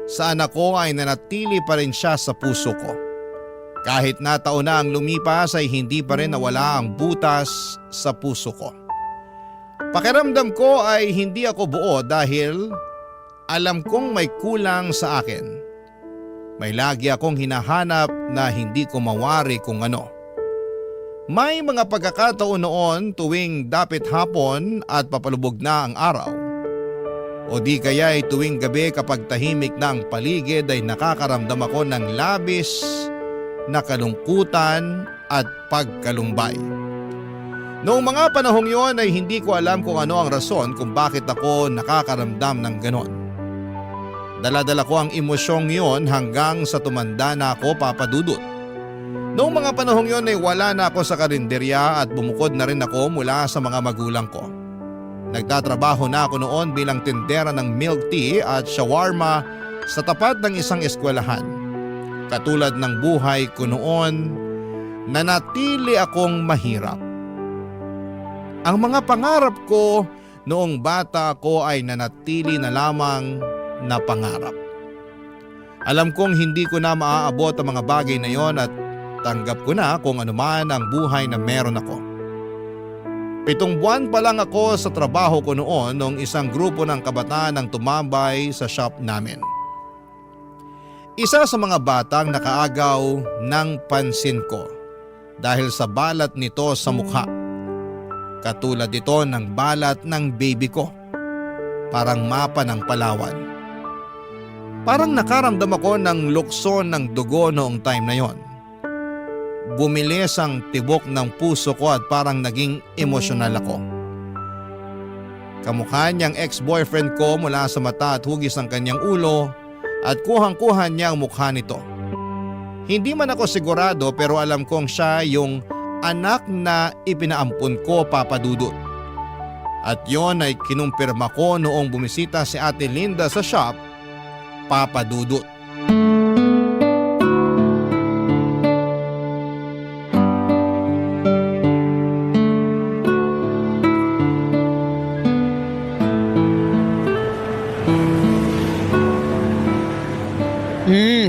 sa anak ko ay nanatili pa rin siya sa puso ko. Kahit na taon na ang lumipas ay hindi pa rin nawala ang butas sa puso ko. Pakiramdam ko ay hindi ako buo dahil alam kong may kulang sa akin. May lagi akong hinahanap na hindi ko mawari kung ano. May mga pagkakataon noon tuwing dapit hapon at papalubog na ang araw. O di kaya ay tuwing gabi kapag tahimik na ang paligid ay nakakaramdam ako ng labis na kalungkutan at pagkalumbay. Noong mga panahong yon ay hindi ko alam kung ano ang rason kung bakit ako nakakaramdam ng ganon. Dala-dala ko ang emosyong yon hanggang sa tumanda na ako, Papa Dudut. Noong mga panahong yon ay wala na ako sa karinderya at bumukod na rin ako mula sa mga magulang ko. Nagtatrabaho na ako noon bilang tindera ng milk tea at shawarma sa tapat ng isang eskwelahan. Katulad ng buhay ko noon, nanatili akong mahirap. Ang mga pangarap ko noong bata ko ay nanatili na lamang na pangarap. Alam kong hindi ko na maaabot ang mga bagay na yon at tanggap ko na kung anuman ang buhay na meron ako. 7 buwan pa lang ako sa trabaho ko noon nung isang grupo ng kabataan ang tumambay sa shop namin. Isa sa mga batang nakaagaw ng pansin ko dahil sa balat nito sa mukha. Katulad ito ng balat ng baby ko. Parang mapa ng Palawan. Parang nakaramdam ako ng lukso ng dugo noong time na yon. Bumilis ang tibok ng puso ko at parang naging emosyonal ako. Kamukha niyang ex-boyfriend ko mula sa mata at hugis ng kanyang ulo at kuhang-kuha niya ang mukha nito. Hindi man ako sigurado pero alam kong siya yung anak na ipinaampun ko, Papa Dudut. At yon ay kinumpirma ko noong bumisita si Ate Linda sa shop, Papa Dudut.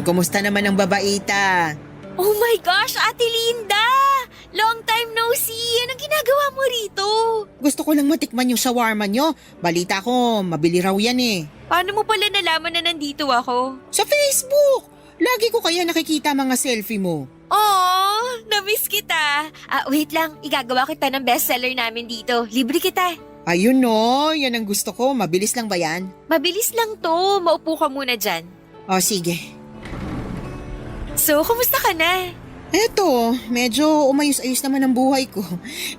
Kumusta naman ang babaita? Oh my gosh, Ate Linda! Long time no see! Anong ginagawa mo rito? Gusto ko lang matikman yung shawarma nyo. Balita ko, mabili raw yan eh. Paano mo pala nalaman na nandito ako? Sa Facebook! Lagi ko kaya nakikita mga selfie mo. Oh, na-miss kita. Wait lang, igagawa kita ng bestseller namin dito. Libre kita. Ayun no, yan ang gusto ko. Mabilis lang ba yan? Mabilis lang to. Maupo ka muna dyan. O sige. So, kumusta ka na? Eto, medyo umayos-ayos naman ang buhay ko.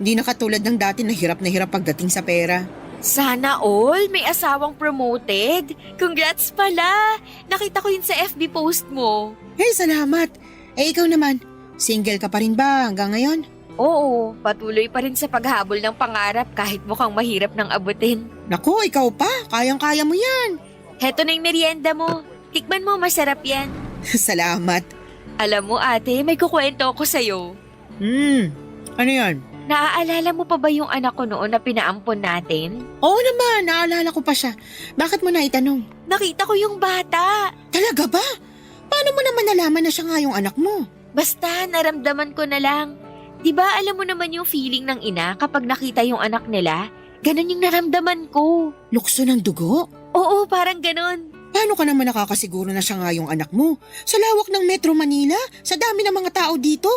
Hindi na katulad ng dati na hirap pagdating sa pera. Sana all, may asawang promoted. Congrats pala. Nakita ko yun sa FB post mo. Hey, salamat. Ikaw naman, single ka pa rin ba hanggang ngayon? Oo, patuloy pa rin sa paghabol ng pangarap kahit mukhang mahirap nang abutin. Naku, ikaw pa. Kayang-kaya mo yan. Heto na yung merienda mo. Tikman mo, masarap yan. Salamat. Alam mo ate, may kukwento ako sa'yo. Ano yan? Naaalala mo pa ba yung anak ko noon na pinaampon natin? Oo naman, naalala ko pa siya. Bakit mo na itanong? Nakita ko yung bata. Talaga ba? Paano mo naman nalaman na siya nga yung anak mo? Basta naramdaman ko na lang. Diba alam mo naman yung feeling ng ina kapag nakita yung anak nila? Ganon yung naramdaman ko. Lukso ng dugo? Oo, parang ganon. Paano ka naman nakakasiguro na siya nga yung anak mo? Sa lawak ng Metro Manila, sa dami ng mga tao dito.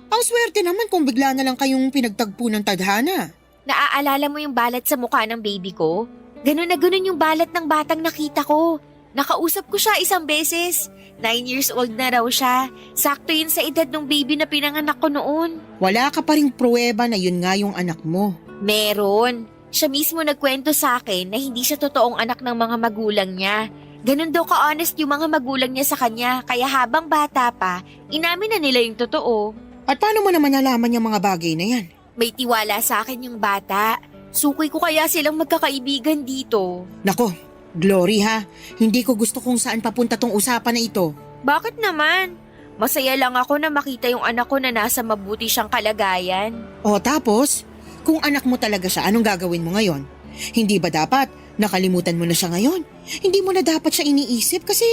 Ang swerte naman kung bigla na lang kayong pinagtagpo ng tadhana. Naaalala mo yung balat sa mukha ng baby ko? Ganon na ganon yung balat ng batang nakita ko. Nakausap ko siya isang beses. 9 years old na raw siya. Sakto yun sa edad ng baby na pinanganak ko noon. Wala ka pa ring pruweba na yun nga yung anak mo. Meron. Siya mismo nagkwento sa akin na hindi siya totoong anak ng mga magulang niya. Ganon daw ka-honest yung mga magulang niya sa kanya, kaya habang bata pa, inamin na nila yung totoo. At paano mo naman nalaman yung mga bagay na yan? May tiwala sa akin yung bata. Sukoy ko kaya silang magkakaibigan dito. Nako, Glory ha, hindi ko gusto kung saan papunta tong usapan na ito. Bakit naman? Masaya lang ako na makita yung anak ko na nasa mabuti siyang kalagayan. O tapos, kung anak mo talaga siya, anong gagawin mo ngayon? Hindi ba dapat nakalimutan mo na siya ngayon? Hindi mo na dapat siya iniisip kasi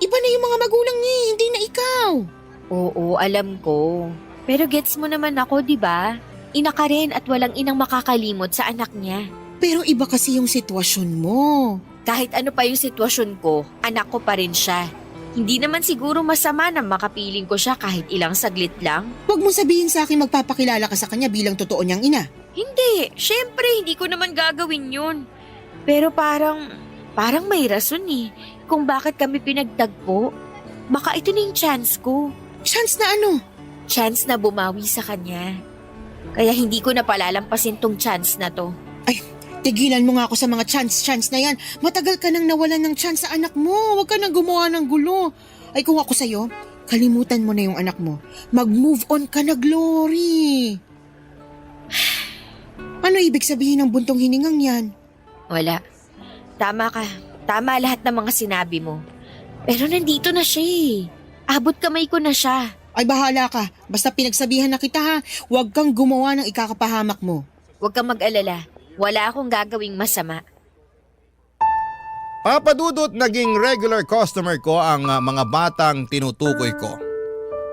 iba na yung mga magulang niya, hindi na ikaw. Oo, alam ko. Pero gets mo naman ako, di ba? Ina ka rin at walang inang makakalimot sa anak niya. Pero iba kasi yung sitwasyon mo. Kahit ano pa yung sitwasyon ko, anak ko pa rin siya. Hindi naman siguro masama na makapiling ko siya kahit ilang saglit lang. Huwag mo sabihin sa akin magpapakilala ka sa kanya bilang totoo niyang ina. Hindi, syempre hindi ko naman gagawin yun. Pero parang may rason eh kung bakit kami pinagtagpo. Baka ito na yung chance ko. Chance na ano? Chance na bumawi sa kanya. Kaya hindi ko na palalampasin tong chance na to. Ay, tigilan mo nga ako sa mga chance na yan. Matagal ka nang nawalan ng chance sa anak mo. Huwag ka nang gumawa ng gulo. Ay kung ako sa'yo, kalimutan mo na yung anak mo. Mag-move on ka na, Glory. Ano ibig sabihin ng buntong hiningang yan? Wala. Tama ka. Tama lahat ng mga sinabi mo. Pero nandito na siya eh. Abot kamay ko na siya. Ay bahala ka. Basta pinagsabihan na kita ha. Huwag kang gumawa ng ikakapahamak mo. Huwag kang mag-alala. Wala akong gagawing masama. Papa Dudut, naging regular customer ko ang mga batang tinutukoy ko.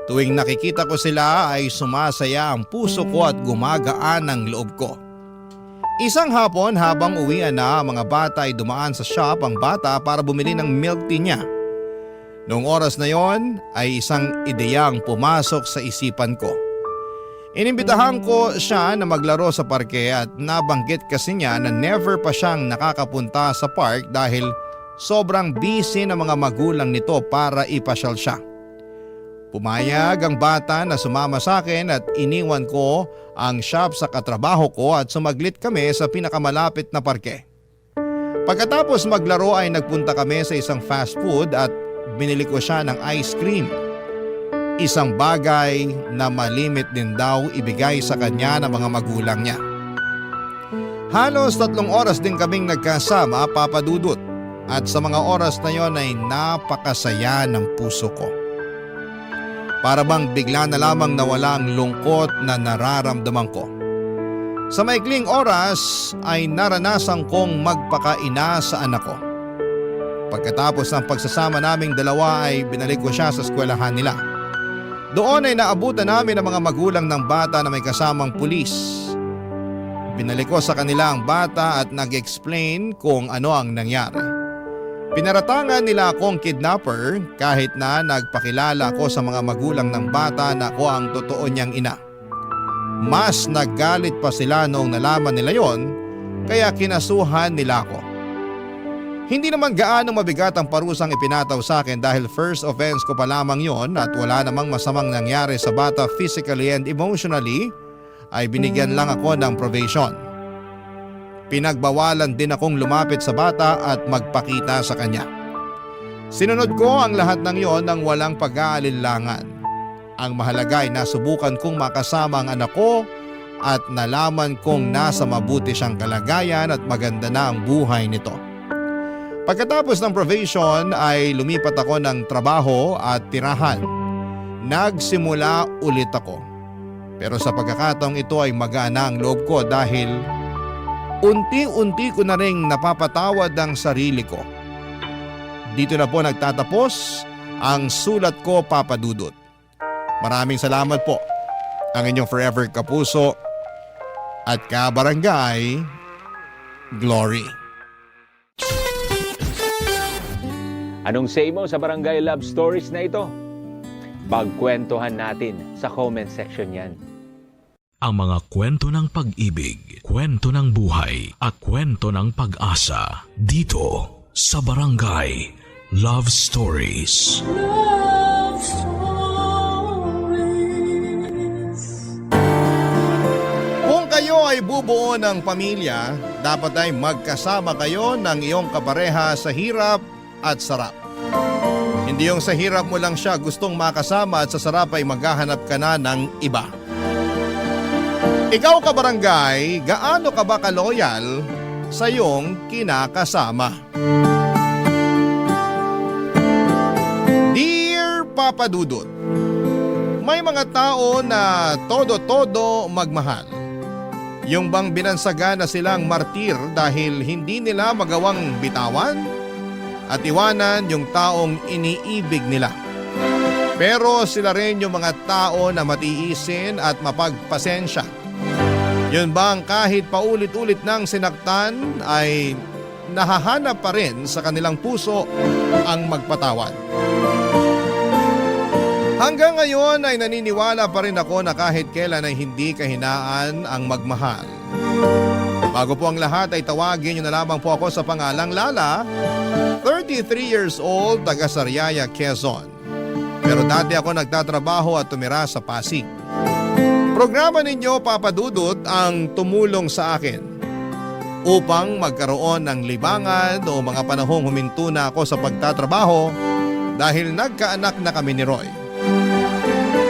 Tuwing nakikita ko sila ay sumasaya ang puso ko at gumagaan ang loob ko. Isang hapon habang uwian na ang mga bata ay dumaan sa shop ang bata para bumili ng milk tea niya. Noong oras na yon ay isang ideyang pumasok sa isipan ko. Inimbitahan ko siya na maglaro sa parke at nabanggit kasi niya na never pa siyang nakakapunta sa park dahil sobrang busy ng mga magulang nito para ipasyal siya. Pumayag ang bata na sumama sa akin at iniwan ko ang shop sa katrabaho ko at sumaglit kami sa pinakamalapit na parke. Pagkatapos maglaro ay nagpunta kami sa isang fast food at binili ko siya ng ice cream. Isang bagay na malimit din daw ibigay sa kanya ng mga magulang niya. Halos 3 oras din kaming nagkasama, Papa Dudut, at sa mga oras na yon ay napakasaya ng puso ko. Para bang bigla na lamang nawala ang lungkot na nararamdaman ko. Sa maikling oras ay naranasan kong magpakaina sa anak ko. Pagkatapos ng pagsasama naming dalawa ay binalik ko siya sa eskwelahan nila. Doon ay naabutan namin ang mga magulang ng bata na may kasamang pulis. Binalik ko sa kanila ang bata at nag-explain kung ano ang nangyari. Pinaratangan nila akong kidnapper kahit na nagpakilala ko sa mga magulang ng bata na ako ang totoo niyang ina. Mas naggalit pa sila noong nalaman nila yon, kaya kinasuhan nila ako. Hindi naman gaano mabigat ang parusang ipinataw sa akin dahil first offense ko pa lamang yon at wala namang masamang nangyari sa bata physically and emotionally, ay binigyan lang ako ng probation. Pinagbawalan din akong lumapit sa bata at magpakita sa kanya. Sinunod ko ang lahat ng yon nang walang pag-aalinlangan. Ang mahalaga ay nasubukan kong makasama ang anak ko at nalaman kong nasa mabuti siyang kalagayan at maganda na ang buhay nito. Pagkatapos ng probation ay lumipat ako ng trabaho at tirahan. Nagsimula ulit ako. Pero sa pagkakataong ito ay magaan ang loob ko dahil unti-unti ko na ring napapatawad ang sarili ko. Dito na po nagtatapos ang sulat ko, Papa Dudut. Maraming salamat po. Ang inyong forever kapuso at kabarangay, Glory. Anong say mo sa Barangay Love Stories na ito? Pagkwentuhan natin sa comment section yan. Ang mga kwento ng pag-ibig, kwento ng buhay, at kwento ng pag-asa dito sa Barangay Love Stories. Love Stories. Kung kayo ay bubuo ng pamilya, dapat ay magkasama kayo ng iyong kapareha sa hirap at sarap. Hindi yung sa hirap mo lang siya gustong makasama at sa sarap ay maghahanap ka na ng iba. Ikaw, kabarangay, gaano ka ba kaloyal sa iyong kinakasama? Dear Papa Dudut, may mga tao na todo-todo magmahal. Yung bang binansaga na silang martir dahil hindi nila magawang bitawan at iwanan yung taong iniibig nila. Pero sila rin yung mga tao na matiisin at mapagpasensya. Yun bang kahit paulit-ulit nang sinaktan ay nahahanap pa rin sa kanilang puso ang magpatawad. Hanggang ngayon ay naniniwala pa rin ako na kahit kailan ay hindi kahinaan ang magmahal. Bago po ang lahat ay tawagin niyo na lamang po ako sa pangalang Lala, 33 years old, taga Sariaya, Quezon. Pero dati ako nagtatrabaho at tumira sa Pasig. Programa ninyo, Papa Dudut, ang tumulong sa akin upang magkaroon ng libangan o mga panahong huminto na ako sa pagtatrabaho dahil nagkaanak na kami ni Roy.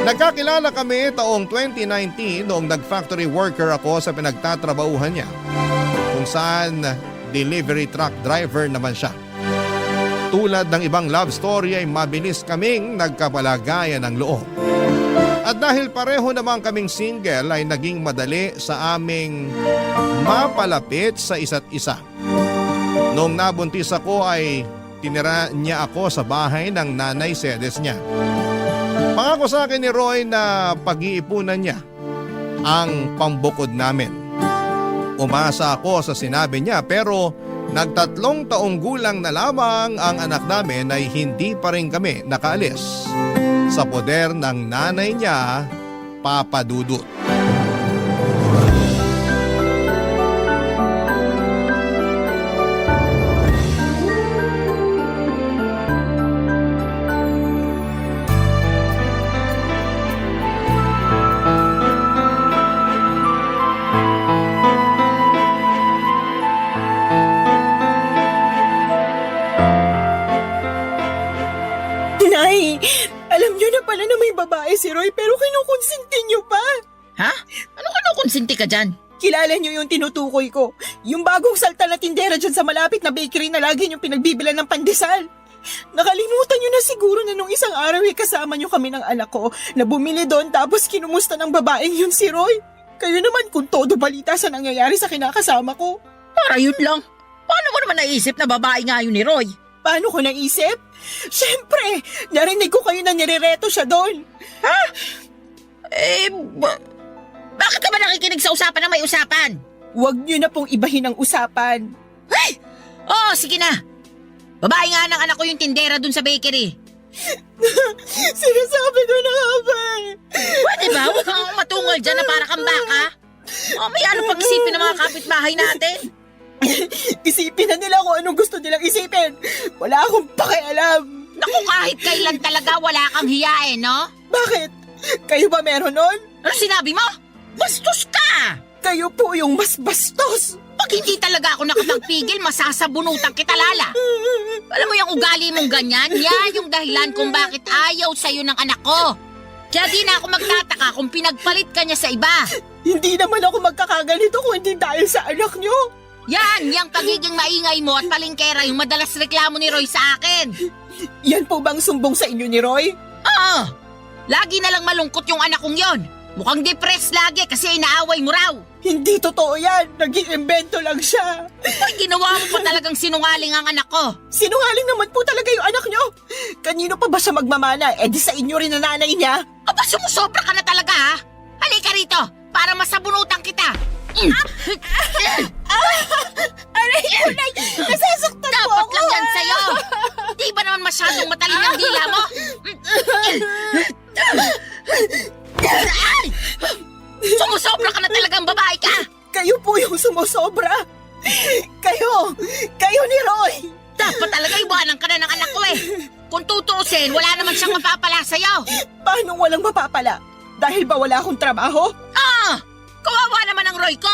Nagkakilala kami taong 2019 noong nag-factory worker ako sa pinagtatrabahuhan niya, kung saan delivery truck driver naman siya. Tulad ng ibang love story ay mabilis kaming nagkapalagayan ng loob. At dahil pareho naman kaming single ay naging madali sa aming mapalapit sa isa't isa. Noong nabuntis ako ay tinira niya ako sa bahay ng nanay sedes niya. Pangako sa akin ni Roy na pag-iipunan niya ang pambukod namin. Umasa ako sa sinabi niya pero nagtatlong taong gulang na lamang ang anak namin ay hindi pa rin kami nakaalis sa poder ng nanay niya, Papa Dudut. babae si Roy pero kinukonsinti niyo pa. Ha? Ano ka konsinti ka dyan? Kilala niyo yung tinutukoy ko. Yung bagong salta na tindera dyan sa malapit na bakery na lagi niyong pinagbibilan ng pandesal. Nakalimutan niyo na siguro na nung isang araw kasama niyo kami ng anak ko na bumili doon tapos kinumusta ng babaeng yun si Roy. Kayo naman kung todo balita sa nangyayari sa kinakasama ko. Para yun lang. Paano mo naman naisip na babae nga yun ni Roy? Paano ko naisip? Siyempre, narinig ko kayo na nirereto siya doon. Bakit ka ba nakikinig sa usapan na may usapan? Huwag niyo na pong ibahin ang usapan. Hey! Oo, sige na. Babae nga ng anak ko yung tindera dun sa bakery. Sinasabi ko na nga ba? Pwede ba? Huwag kang matungal dyan na para kang baka. May ano pang isipin ng mga kapitbahay natin? Isipin na nila kung anong gusto nilang isipin. Wala akong pakialam. Naku, kahit kailan talaga wala kang hiyain, no? Bakit? Kayo ba meron nun? Ano sinabi mo? Bastos ka! Kayo po yung mas bastos. Pag hindi talaga ako nakapagpigil, masasabunutan kita, Lala. Alam mo yung ugali mong ganyan? Yan yung dahilan kung bakit ayaw sa'yo ng anak ko. Kaya di na ako magtataka kung pinagpalit ka niya sa iba. Hindi naman ako magkakaganito kung hindi dahil sa anak nyo. Yan, yung pagiging maingay mo at palingkera yung madalas reklamo ni Roy sa akin. Yan po bang sumbong sa inyo ni Roy? Oo, lagi na lang malungkot yung anak kong yon. Mukhang depressed lagi kasi inaaway mo raw. Hindi totoo yan. Nag-iimbento lang siya. Ay, ginawa mo pa talagang sinungaling ang anak ko. Sinungaling naman po talaga yung anak nyo. Kanino pa ba siya magmamana? Eh di sa inyo rin na nanay niya. Aba, sumusobra ka na talaga, ha? Halika rito, para masabunutan kita. Aray ko, Nay! Nasasaktan po Dapat ako! lang yan sa'yo. Di ba naman masyadong matalin ang dila mo? Ay! Sumusobra ka na talagang babae ka. Kayo po yung sumusobra. Kayo ni Roy. Dapat talaga iwanan ka na ng anak ko eh. Kung tutuusin, wala naman siyang mapapala sa'yo. Paano walang mapapala? Dahil ba wala akong trabaho? Ah! Kawawa naman ang Roy ko.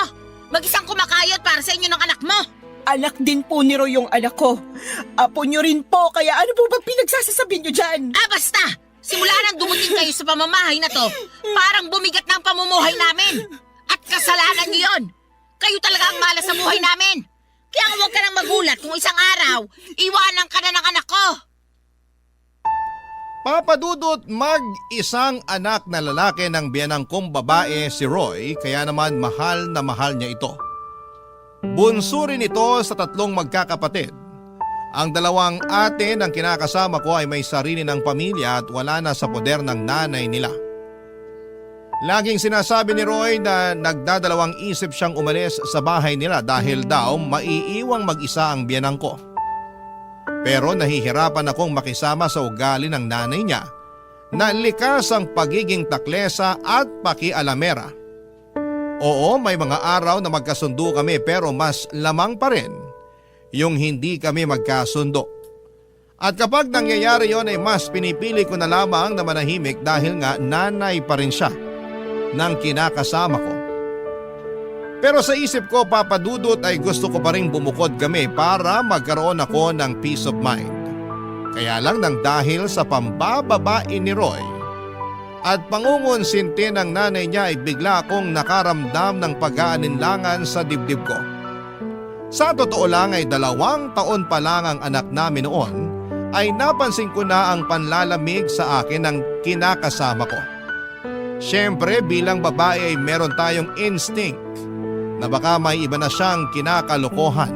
Mag-isang kumakayot para sa inyo ng anak mo. Anak din po ni Roy yung anak ko. Apo nyo rin po, kaya ano po ba pinagsasasabi nyo dyan? Ah, basta! Simula nang dumating kayo sa pamamahay na to, parang bumigat na ang pamumuhay namin. At kasalanan niyo yun. Kayo talaga ang malas sa buhay namin. Kaya huwag ka nang magulat kung isang araw, iwanan ka na ng anak ko. Papadudot, mag-isang anak na lalaki ng biyanang kong babae si Roy, kaya naman mahal na mahal niya ito. Bunso rin ito sa 3 magkakapatid. Ang 2 ate ng kinakasama ko ay may sarili ng pamilya at wala na sa poder ng nanay nila. Laging sinasabi ni Roy na nagdadalawang isip siyang umalis sa bahay nila dahil daw maiiwang mag-isa ang biyanang ko. Pero nahihirapan akong makisama sa ugali ng nanay niya na likas ang pagiging taklesa at pakialamera. Oo, may mga araw na magkasundo kami pero mas lamang pa rin yung hindi kami magkasundo. At kapag nangyayari yon ay mas pinipili ko na lamang na manahimik dahil nga nanay pa rin siya ng kinakasama ko. Pero sa isip ko, Papadudot, ay gusto ko pa rin bumukod kami para magkaroon ako ng peace of mind. Kaya lang nang dahil sa pambababae ni Roy at pangungonsinti ng nanay niya ay bigla akong nakaramdam ng pag-aalinlangan sa dibdib ko. Sa totoo lang ay 2 taon pa lang ang anak namin noon ay napansin ko na ang panlalamig sa akin ng kinakasama ko. Siyempre bilang babae ay meron tayong instinct na baka may iba na siyang kinakalokohan.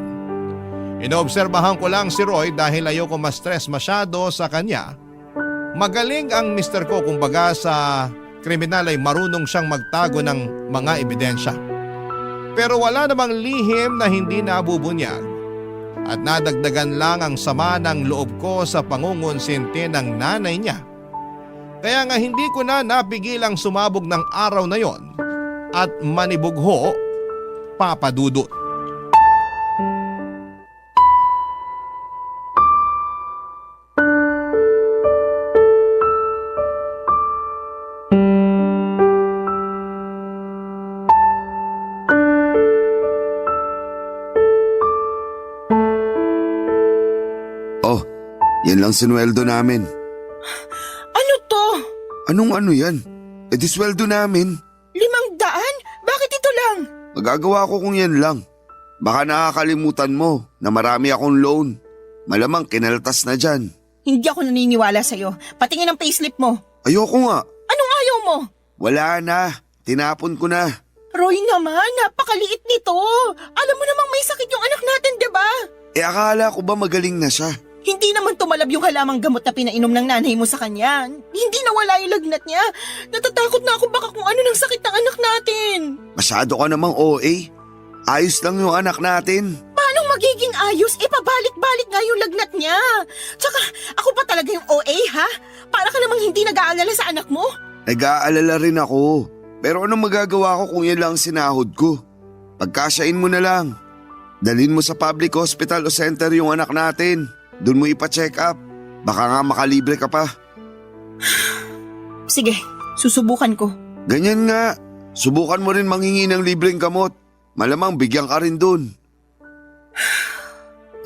Inoobserbahan ko lang si Roy dahil ayoko ma-stress masyado sa kanya. Magaling ang mister ko, kumbaga sa kriminal ay marunong siyang magtago ng mga ebidensya. Pero wala namang lihim na hindi nabubunyag at nadagdagan lang ang sama ng loob ko sa pangungonsinti ng nanay niya. Kaya nga hindi ko na napigilang sumabog ng araw na yon at manibugho, Papadudot. Oh, yan lang sinweldo namin. Ano to? Anong ano yan? E di sweldo namin. 500? Bakit ito lang? Magagawa ko kung yan lang. Baka nakakalimutan mo na marami akong loan. Malamang kinaltas na dyan. Hindi ako naniniwala sa'yo. Patingin ang payslip mo. Ayoko nga. Anong ayaw mo? Wala na. Tinapon ko na. Roy naman, napakaliit nito. Alam mo namang may sakit yung anak natin, di ba? E akala ko ba magaling na siya? Hindi naman tumalab yung halamang gamot na pinainom ng nanay mo sa kanya. Hindi nawala yung lagnat niya. Natatakot na ako baka kung ano ng sakit ng anak natin. Masyado ka namang OA. Ayos lang yung anak natin. Paano magiging ayos? Pabalik-balik nga yung lagnat niya. Tsaka ako pa talaga yung OA, ha? Para ka namang hindi nag-aalala sa anak mo? Nag-aalala rin ako. Pero anong magagawa ko kung yan lang ang sinahod ko? Pagkasyain mo na lang. Dalhin mo sa public hospital o center yung anak natin. Doon mo ipa-check up. Baka nga makalibre ka pa. Sige, susubukan ko. Ganyan nga. Subukan mo rin manghingi ng libreng gamot. Malamang bigyan ka rin doon.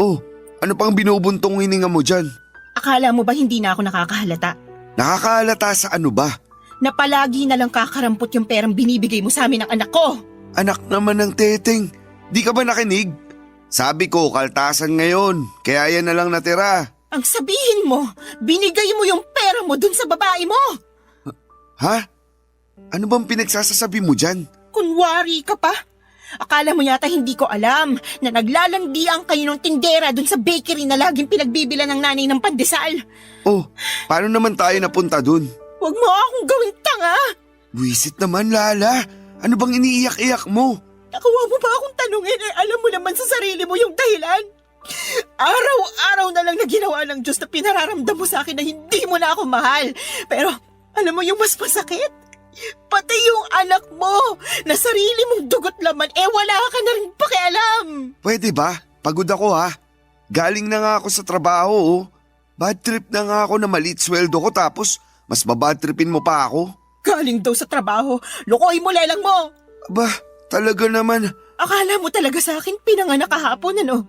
Oh, ano pang binubuntong hininga mo dyan? Akala mo ba hindi na ako nakakahalata? Nakakahalata sa ano ba? Na palagi na lang kakarampot yung perang binibigay mo sa amin ng anak ko. Anak naman ng teteng. Di ka ba nakinig? Sabi ko, kaltasan ngayon. Kaya yan na lang natira. Ang sabihin mo, binigay mo yung pera mo dun sa babae mo. Ha? Ano bang pinagsasasabi mo dyan? Kunwari ka pa. Akala mo yata hindi ko alam na naglalandian kayo ng tindera dun sa bakery na laging pinagbibila ng nanay ng pandesal. Oh, paano naman tayo napunta dun? Huwag mo akong gawing tanga. Wisit naman, Lala. Ano bang iniiyak-iyak mo? Nakuha mo ba akong tanungin alam mo naman sa sarili mo yung dahilan? Araw-araw na lang na ginawa ng Diyos na pinararamdam mo sa akin na hindi mo na ako mahal. Pero alam mo yung mas masakit? Pati yung anak mo na sarili mong dugot laman wala ka na rin pakialam. Pwede ba? Pagod ako ha. Galing na nga ako sa trabaho oh. Bad trip na nga ako na maliit sweldo ko tapos mas babad tripin mo pa ako. Galing daw sa trabaho, lukoy mo lelang mo. Aba, talaga naman. Akala mo talaga sa akin pinanganak kahapon ano?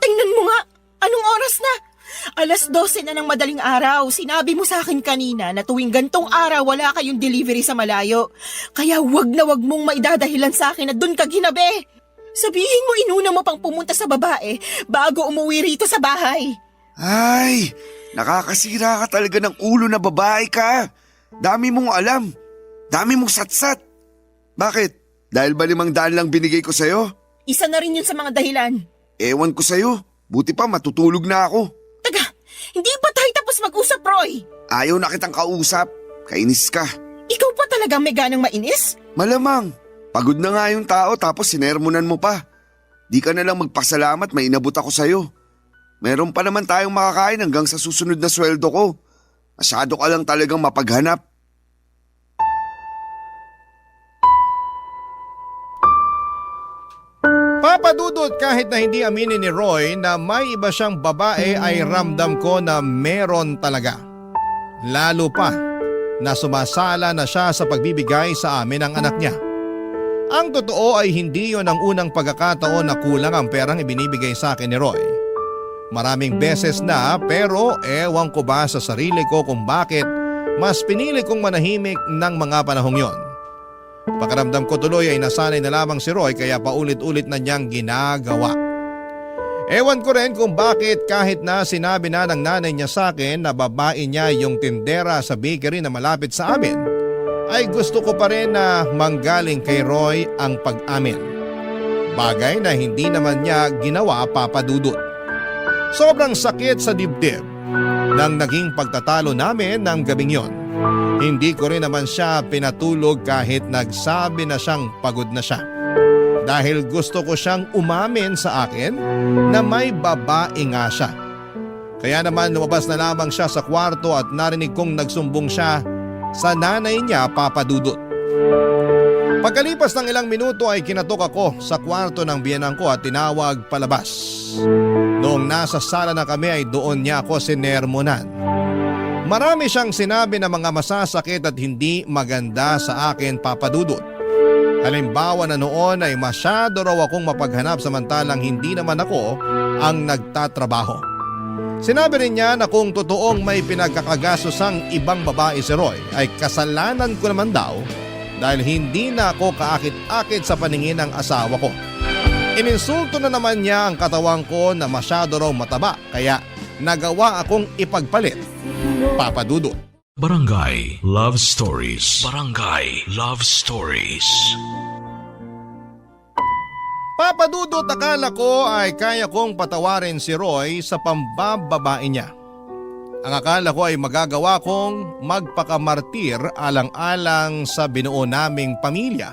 Tingnan mo nga, anong oras na? 12:00 na ng madaling araw. Sinabi mo sa akin kanina na tuwing gantong araw wala kayong delivery sa malayo. Kaya wag na wag mong maidadahilan sa akin na dun ka ginabi. Sabihin mo inuna mo pang pumunta sa babae bago umuwi rito sa bahay. Ay, nakakasira ka talaga ng ulo na babae ka. Dami mong alam. Dami mong satsat. Bakit? Dahil ba 500 lang binigay ko sa'yo? Isa na rin yun sa mga dahilan. Ewan ko sa'yo. Buti pa matutulog na ako. Taga, hindi pa tayo tapos mag-usap, Roy? Ayaw na kitang kausap. Kainis ka. Ikaw pa talagang may ganang mainis? Malamang. Pagod na nga yung tao tapos sinermonan mo pa. Di ka na lang magpasalamat may inabot ako sa'yo. Meron pa naman tayong makakain hanggang sa susunod na sweldo ko. Masyado ka lang talagang mapaghanap. Papadudot kahit na hindi aminin ni Roy na may iba siyang babae ay ramdam ko na meron talaga. Lalo pa na sumasala na siya sa pagbibigay sa amin ng anak niya. Ang totoo ay hindi yon ang unang pagkakataon na kulang ang perang ibinibigay sa akin ni Roy. Maraming beses na pero ewan ko ba sa sarili ko kung bakit mas pinili kong manahimik ng mga panahong yon. Pakiramdam ko tuloy ay nasanay na lamang si Roy kaya paulit-ulit na niyang ginagawa. Ewan ko rin kung bakit kahit na sinabi na ng nanay niya sa akin na babae niya yung tindera sa bakery na malapit sa amin, ay gusto ko pa rin na manggaling kay Roy ang pag-amin. Bagay na hindi naman niya ginawa, Papadudot. Sobrang sakit sa dibdib nang naging pagtatalo namin ng gabing yon. Hindi ko rin naman siya pinatulog kahit nagsabi na siyang pagod na siya. Dahil gusto ko siyang umamin sa akin na may babae nga siya. Kaya naman lumabas na lamang siya sa kwarto at narinig kong nagsumbong siya sa nanay niya, Papadudot. Pagkalipas ng ilang minuto ay kinatok ako sa kwarto ng biyenan ko at tinawag palabas. Noong nasa sala na kami ay doon niya ako sinermonan. Marami siyang sinabi na mga masasakit at hindi maganda sa akin, Papadudot. Halimbawa na noon ay masyado raw akong mapaghanap samantalang hindi naman ako ang nagtatrabaho. Sinabi rin niya na kung totoong may pinagkakagasosang ibang babae si Roy ay kasalanan ko naman daw dahil hindi na ako kaakit-akit sa paningin ng asawa ko. Ininsulto na naman niya ang katawan ko na masyado raw mataba kaya nagawa akong ipagpalit. Papa Dudut. Barangay Love Stories. Barangay Love Stories. Papa Dudut, akala ko ay kaya kong patawarin si Roy sa pambababae niya. Ang akala ko ay magagawa kong magpakamartir alang-alang sa binuo naming pamilya.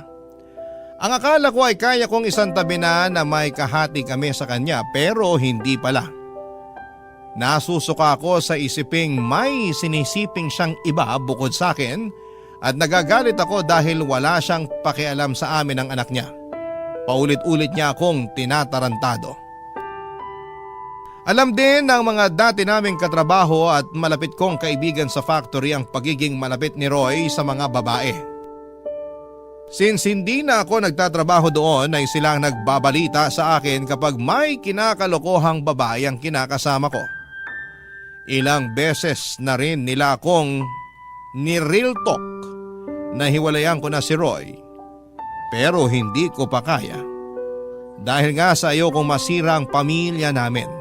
Ang akala ko ay kaya kong isantabi na may kahati kami sa kanya pero hindi pala. Nasusuka ako sa isiping may sinisiping siyang iba bukod sa akin at nagagalit ako dahil wala siyang pakialam sa amin ng anak niya. Paulit-ulit niya akong tinatarantado. Alam din ng mga dati naming katrabaho at malapit kong kaibigan sa factory ang pagiging malapit ni Roy sa mga babae. Since hindi na ako nagtatrabaho doon ay silang nagbabalita sa akin kapag may kinakalokohang babae ang kinakasama ko. Ilang beses na rin nila akong ni-real talk na hiwalayan ko na si Roy. Pero hindi ko pa kaya. Dahil nga sa ayokong masira ang pamilya namin.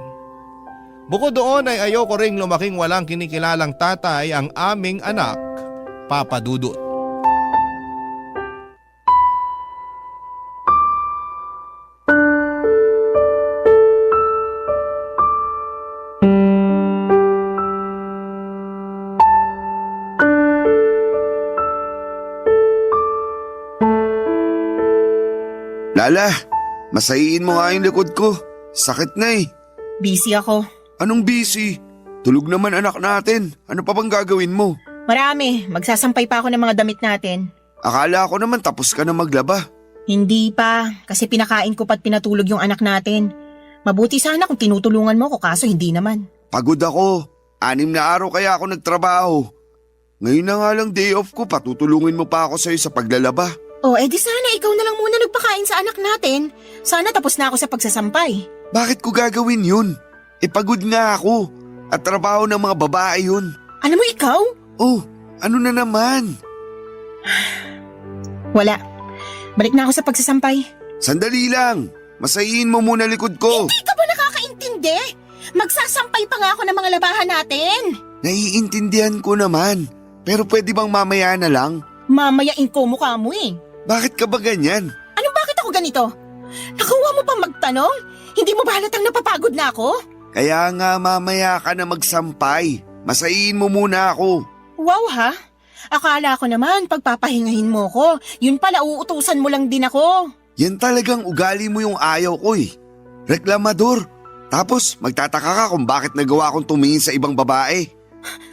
Bukod doon ay ayoko ring lumaking walang kinikilalang tatay ang aming anak, Papa Dudut. Lala, masayiin mo nga yung likod ko. Sakit na eh. Busy ako. Anong busy? Tulog naman anak natin. Ano pa bang gagawin mo? Marami. Magsasampay pa ako ng mga damit natin. Akala ko naman tapos ka na maglaba. Hindi pa. Kasi pinakain ko pat pinatulog yung anak natin. Mabuti sana kung tinutulungan mo ko kaso hindi naman. Pagod ako. 6 na araw kaya ako nagtrabaho. Ngayon na nga lang day off ko, patutulungin mo pa ako sa'yo sa paglalaba. Oh, edi sana ikaw na lang muna nagpakain sa anak natin. Sana tapos na ako sa pagsasampay. Bakit ko gagawin yun? Pagod nga ako. At trabaho ng mga babae yun. Alam mo ikaw? Oh, ano na naman? Wala. Balik na ako sa pagsasampay. Sandali lang. Masayiin mo muna likod ko. Hindi ka ba nakakaintindi? Magsasampay pa nga ako ng mga labahan natin. Naiintindihan ko naman. Pero pwede bang mamaya na lang? Mamayain ko mukha mo eh. Bakit ka ba ganyan? Bakit ako ganito? Nakuha mo pa magtanong? Hindi mo ba halatang napapagod na ako? Kaya nga mamaya ka na magsampay. Masayiin mo muna ako. Wow ha? Akala ko naman pagpapahingahin mo ko. Yun pala uutusan mo lang din ako. Yan talagang ugali mo yung ayaw ko eh. Reklamador. Tapos magtataka ka kung bakit nagawa kong tumingin sa ibang babae.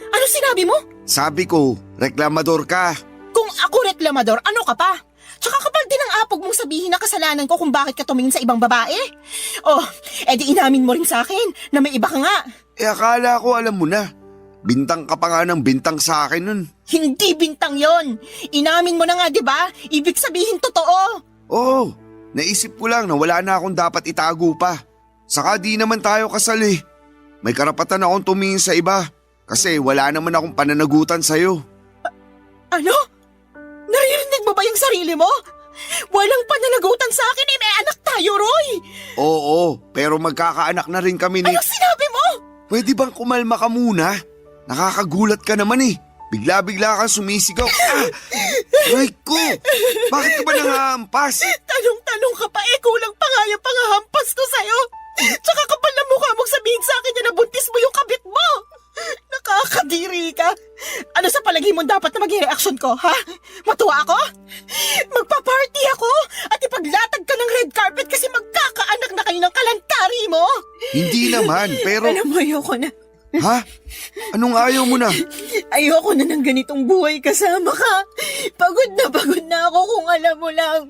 Ano sinabi mo? Sabi ko, reklamador ka. Kung ako reklamador, ano ka pa? Tsaka kapal din ang apog mong sabihin na kasalanan ko kung bakit ka tumingin sa ibang babae. Oh, edi inamin mo rin sa akin na may iba ka nga. Akala ko alam mo na. Bintang ka pa nga ng bintang sa akin nun. Hindi bintang yon. Inamin mo na nga, di ba? Ibig sabihin totoo. Oo, naisip ko lang na wala na akong dapat itago pa. Saka di naman tayo kasal eh. May karapatan akong tumingin sa iba. Kasi wala naman akong pananagutan sa'yo. Ano? Naririnig mo ba yung sarili mo? Walang pananagutan sa akin eh, may anak tayo, Roy! Oo, pero magkakaanak na rin kami ni... Ano sinabi mo? Pwede bang kumalma ka muna? Nakakagulat ka naman eh. Bigla-bigla kang sumisigaw. Aray ko! Bakit ka ba nangahampas? Tanong-tanong ka pa eh, kulang pa nga yung pangahampas ko sa'yo. Tsaka kapal na mukha mong sabihin sa akin na nabuntis mo yung kabit mo. Nakakadiri ka. Ano sa palagay mo dapat na maging reaksyon ko, ha? Matuwa ako? Magpa-party ako at ipaglatag ka ng red carpet kasi magkakaanak na kayo ng kalantari mo? Hindi naman, pero... Alam mo, ayoko na. Ha? Anong ayaw mo na? Ayoko na ng ganitong buhay kasama ka. Pagod na ako kung alam mo lang.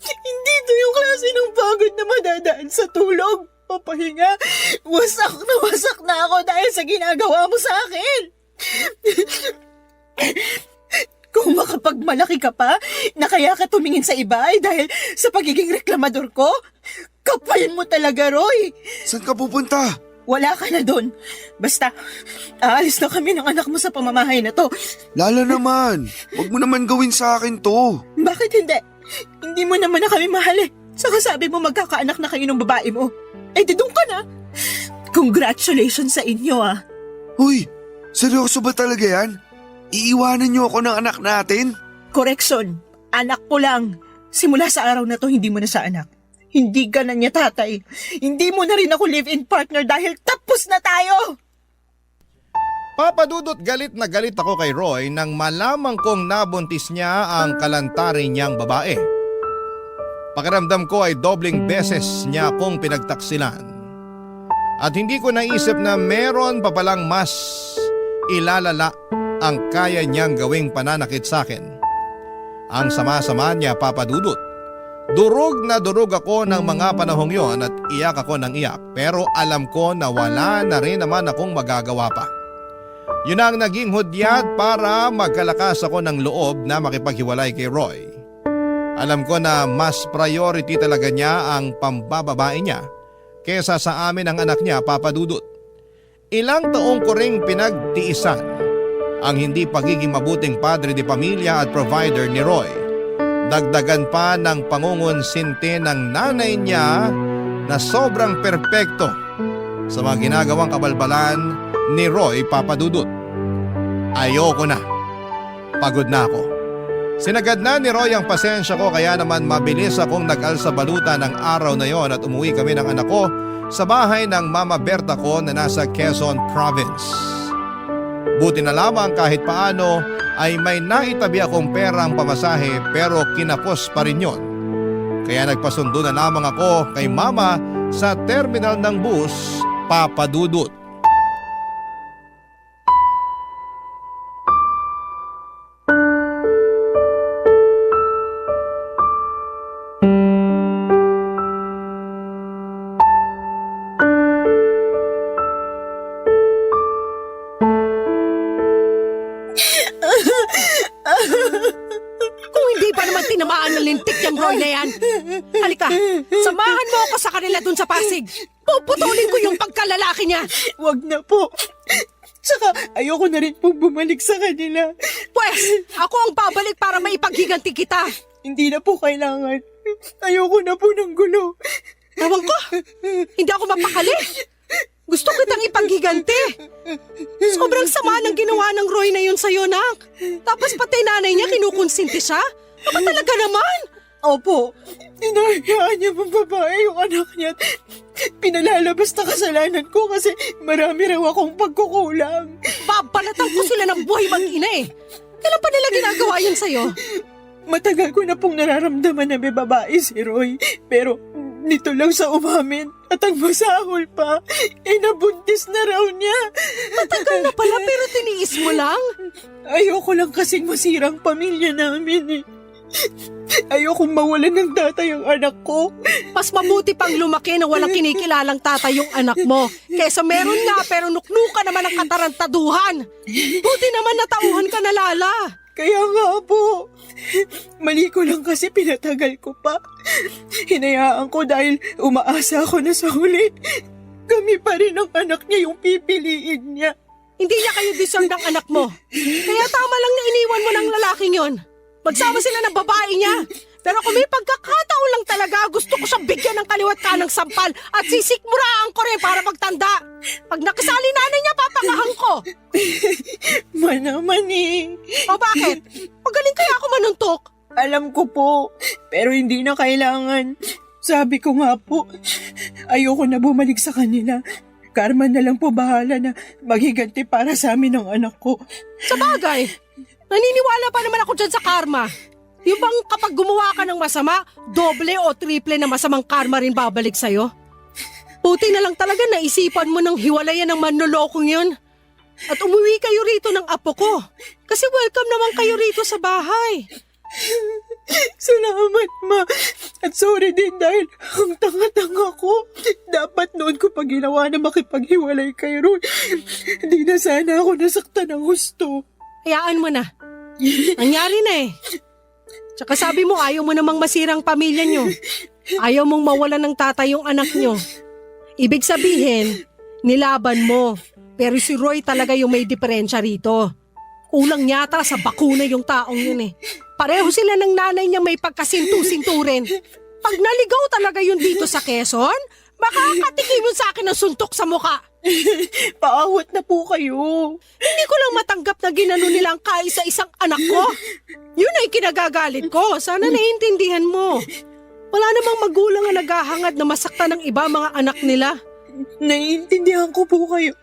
Hindi ito yung klase ng pagod na madadaan sa tulog. Papahinga, wasak na ako dahil sa ginagawa mo sa akin. Kung makapagmalaki ka pa, na kaya ka tumingin sa iba ay dahil sa pagiging reklamador ko, kapal mo talaga, Roy. Saan ka pupunta? Wala ka na doon. Basta, aalis na kami ng anak mo sa pamamahay na to. Lala naman, wag mo naman gawin sa akin to. Bakit hindi? Hindi mo naman na kami mahal eh. Saka sabi mo magkakaanak na kayo ng babae mo. Eh di doon ka na. Congratulations sa inyo ah. Uy, seryoso ba talaga yan? Iiwanan niyo ako ng anak natin? Correction, anak ko lang. Simula sa araw na to, hindi mo na sa anak. Hindi ka na niya tatay. Hindi mo na rin ako live-in partner dahil tapos na tayo! Papa Dudut, galit na galit ako kay Roy nang malamang kong nabuntis niya ang kalantari niyang babae. Pakiramdam ko ay dobling beses niya akong pinagtaksilan. At hindi ko naisip na meron pa palang mas ilalala ang kaya niyang gawing pananakit sa akin. Ang sama-sama niya, Papa Dudut. Durog na durog ako ng mga panahong yon at iyak ako ng iyak, pero alam ko na wala na rin naman akong magagawa pa. Yun ang naging hudyat para magkalakas ako ng loob na makipaghiwalay kay Roy. Alam ko na mas priority talaga niya ang pambababae niya kesa sa amin ang anak niya, Papa Dudut. Ilang taong ko ring pinagtiisan ang hindi pagiging mabuting padre de pamilya at provider ni Roy. Dagdagan pa ng pangungonsinti ng nanay niya na sobrang perpekto sa mga ginagawang kabalbalan ni Roy, Papa Dudut. Ayoko na. Pagod na ako. Sinagad na ni Roy ang pasensya ko kaya naman mabilis akong nag-alsa baluta ng araw na yon at umuwi kami ng anak ko sa bahay ng Mama Berta ko na nasa Quezon Province. Buti na lamang kahit paano ay may naitabi akong perang pamasahe pero kinapos pa rin yon. Kaya nagpasundo na lamang ako kay Mama sa terminal ng bus, Papa Dudut. Kung hindi pa naman tinamaan ng lintik yung Roy na yan. Halika, samahan mo ako sa kanila dun sa Pasig. Puputulin ko yung pagkalalaki niya. Wag na po. Saka ayoko na rin pong bumalik sa kanila. Pwes, ako ang babalik para maipaghiganti kita. Hindi na po kailangan. Ayoko na po ng gulo. Ewan ko, hindi ako mapakali. Gusto kitang ipaghiganti. Sobrang sama ng ginawa ng Roy na yun sa'yo, nak. Tapos pati nanay niya kinukonsinti siya. Apa talaga naman? Opo, inahayaan niya pang babae yung anak niya. Pinalalabas na kasalanan ko kasi marami raw akong pagkukulang. Babalatan ko sila ng buhay mag-ina eh. Kailan pa nila ginagawa yun sa'yo? Matagal ko na pong nararamdaman na may babae si Roy. Pero nito lang sa umamin at ang masahol pa, nabuntis na raw niya. Matagal na pala pero tiniis mo lang. Ayoko lang kasing masirang pamilya namin eh. Ayokong mawalan ng tatay ang anak ko. Mas mabuti pang lumaki na walang kinikilalang tatay yung anak mo. Kesa meron nga pero nuknuka naman ang katarantaduhan. Buti naman natauhan ka na, Lala. Kaya nga po. Mali ko lang kasi pinatagal ko pa. Hinayaan ko dahil umaasa ako na sa huli. Kami pa rin ang anak niya yung pipiliin niya. Hindi niya kayo deserve ng anak mo. Kaya tama lang na iniwan mo ng lalaking yon. Magsama sila ng babae niya. Pero kung may pagkakataon lang talaga, gusto ko siyang bigyan ng kaliwat kanang sampal at sisikmuraan ko rin para magtanda. Pag nakasali nanay niya, papangahan ko. Manaman eh. O bakit? Magaling kaya ako manuntok? Alam ko po, pero hindi na kailangan. Sabi ko nga po, ayoko na bumalik sa kanila. Karma na lang po bahala na maghiganti para sa amin ng anak ko. Sa bagay, naniniwala pa naman ako dyan sa karma. Yung bang kapag gumawa ka ng masama, doble o triple na masamang karma rin babalik sa'yo? Buti na lang talaga naisipan mo ng hiwalayan ng manlolokong yun. At umuwi kayo rito ng apo ko. Kasi welcome naman kayo rito sa bahay. Salamat, Ma. At sorry din dahil ang tanga-tanga ko. Dapat noon ko pa ginawa na makipaghiwalay kay Roy. Hindi na sana ako nasaktan ng gusto. Hayaan mo na. Nangyari na eh. Tsaka sabi mo ayaw mo namang masirang pamilya nyo. Ayaw mong mawalan ng tatay yung anak nyo. Ibig sabihin, Nilaban mo. Pero si Roy talaga yung may diferensya rito. Kulang yata sa bakuna yung taong yun eh. Pareho sila ng nanay niya may pagkasintu-sinturin. Pag naligaw talaga yun dito sa Quezon, makakatikim yun sa akin ng suntok sa muka. Paawat na po kayo. Hindi ko lang matanggap na ginano nilang kaisa-isang anak ko. Yun ay kinagagalit ko. Sana naiintindihan mo. Wala namang magulang na naghahangad na masaktan ng iba mga anak nila. Naiintindihan ko po kayo.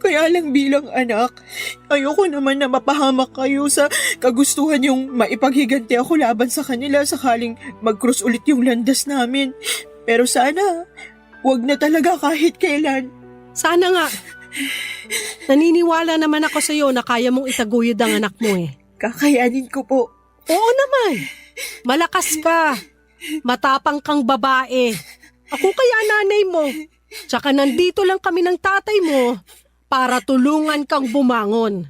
Kaya lang bilang anak, ayoko naman na mapahamak kayo sa kagustuhan yung maipaghiganti ako laban sa kanila sakaling mag-cross ulit yung landas namin. Pero sana, wag na talaga kahit kailan. Sana nga. Naniniwala naman ako sa iyo na kaya mong itaguyod ang anak mo eh. Kakayanin ko po. Oo naman. Malakas ka. Matapang kang babae. Ako kaya nanay mo. Tsaka nandito lang kami ng tatay mo para tulungan kang bumangon.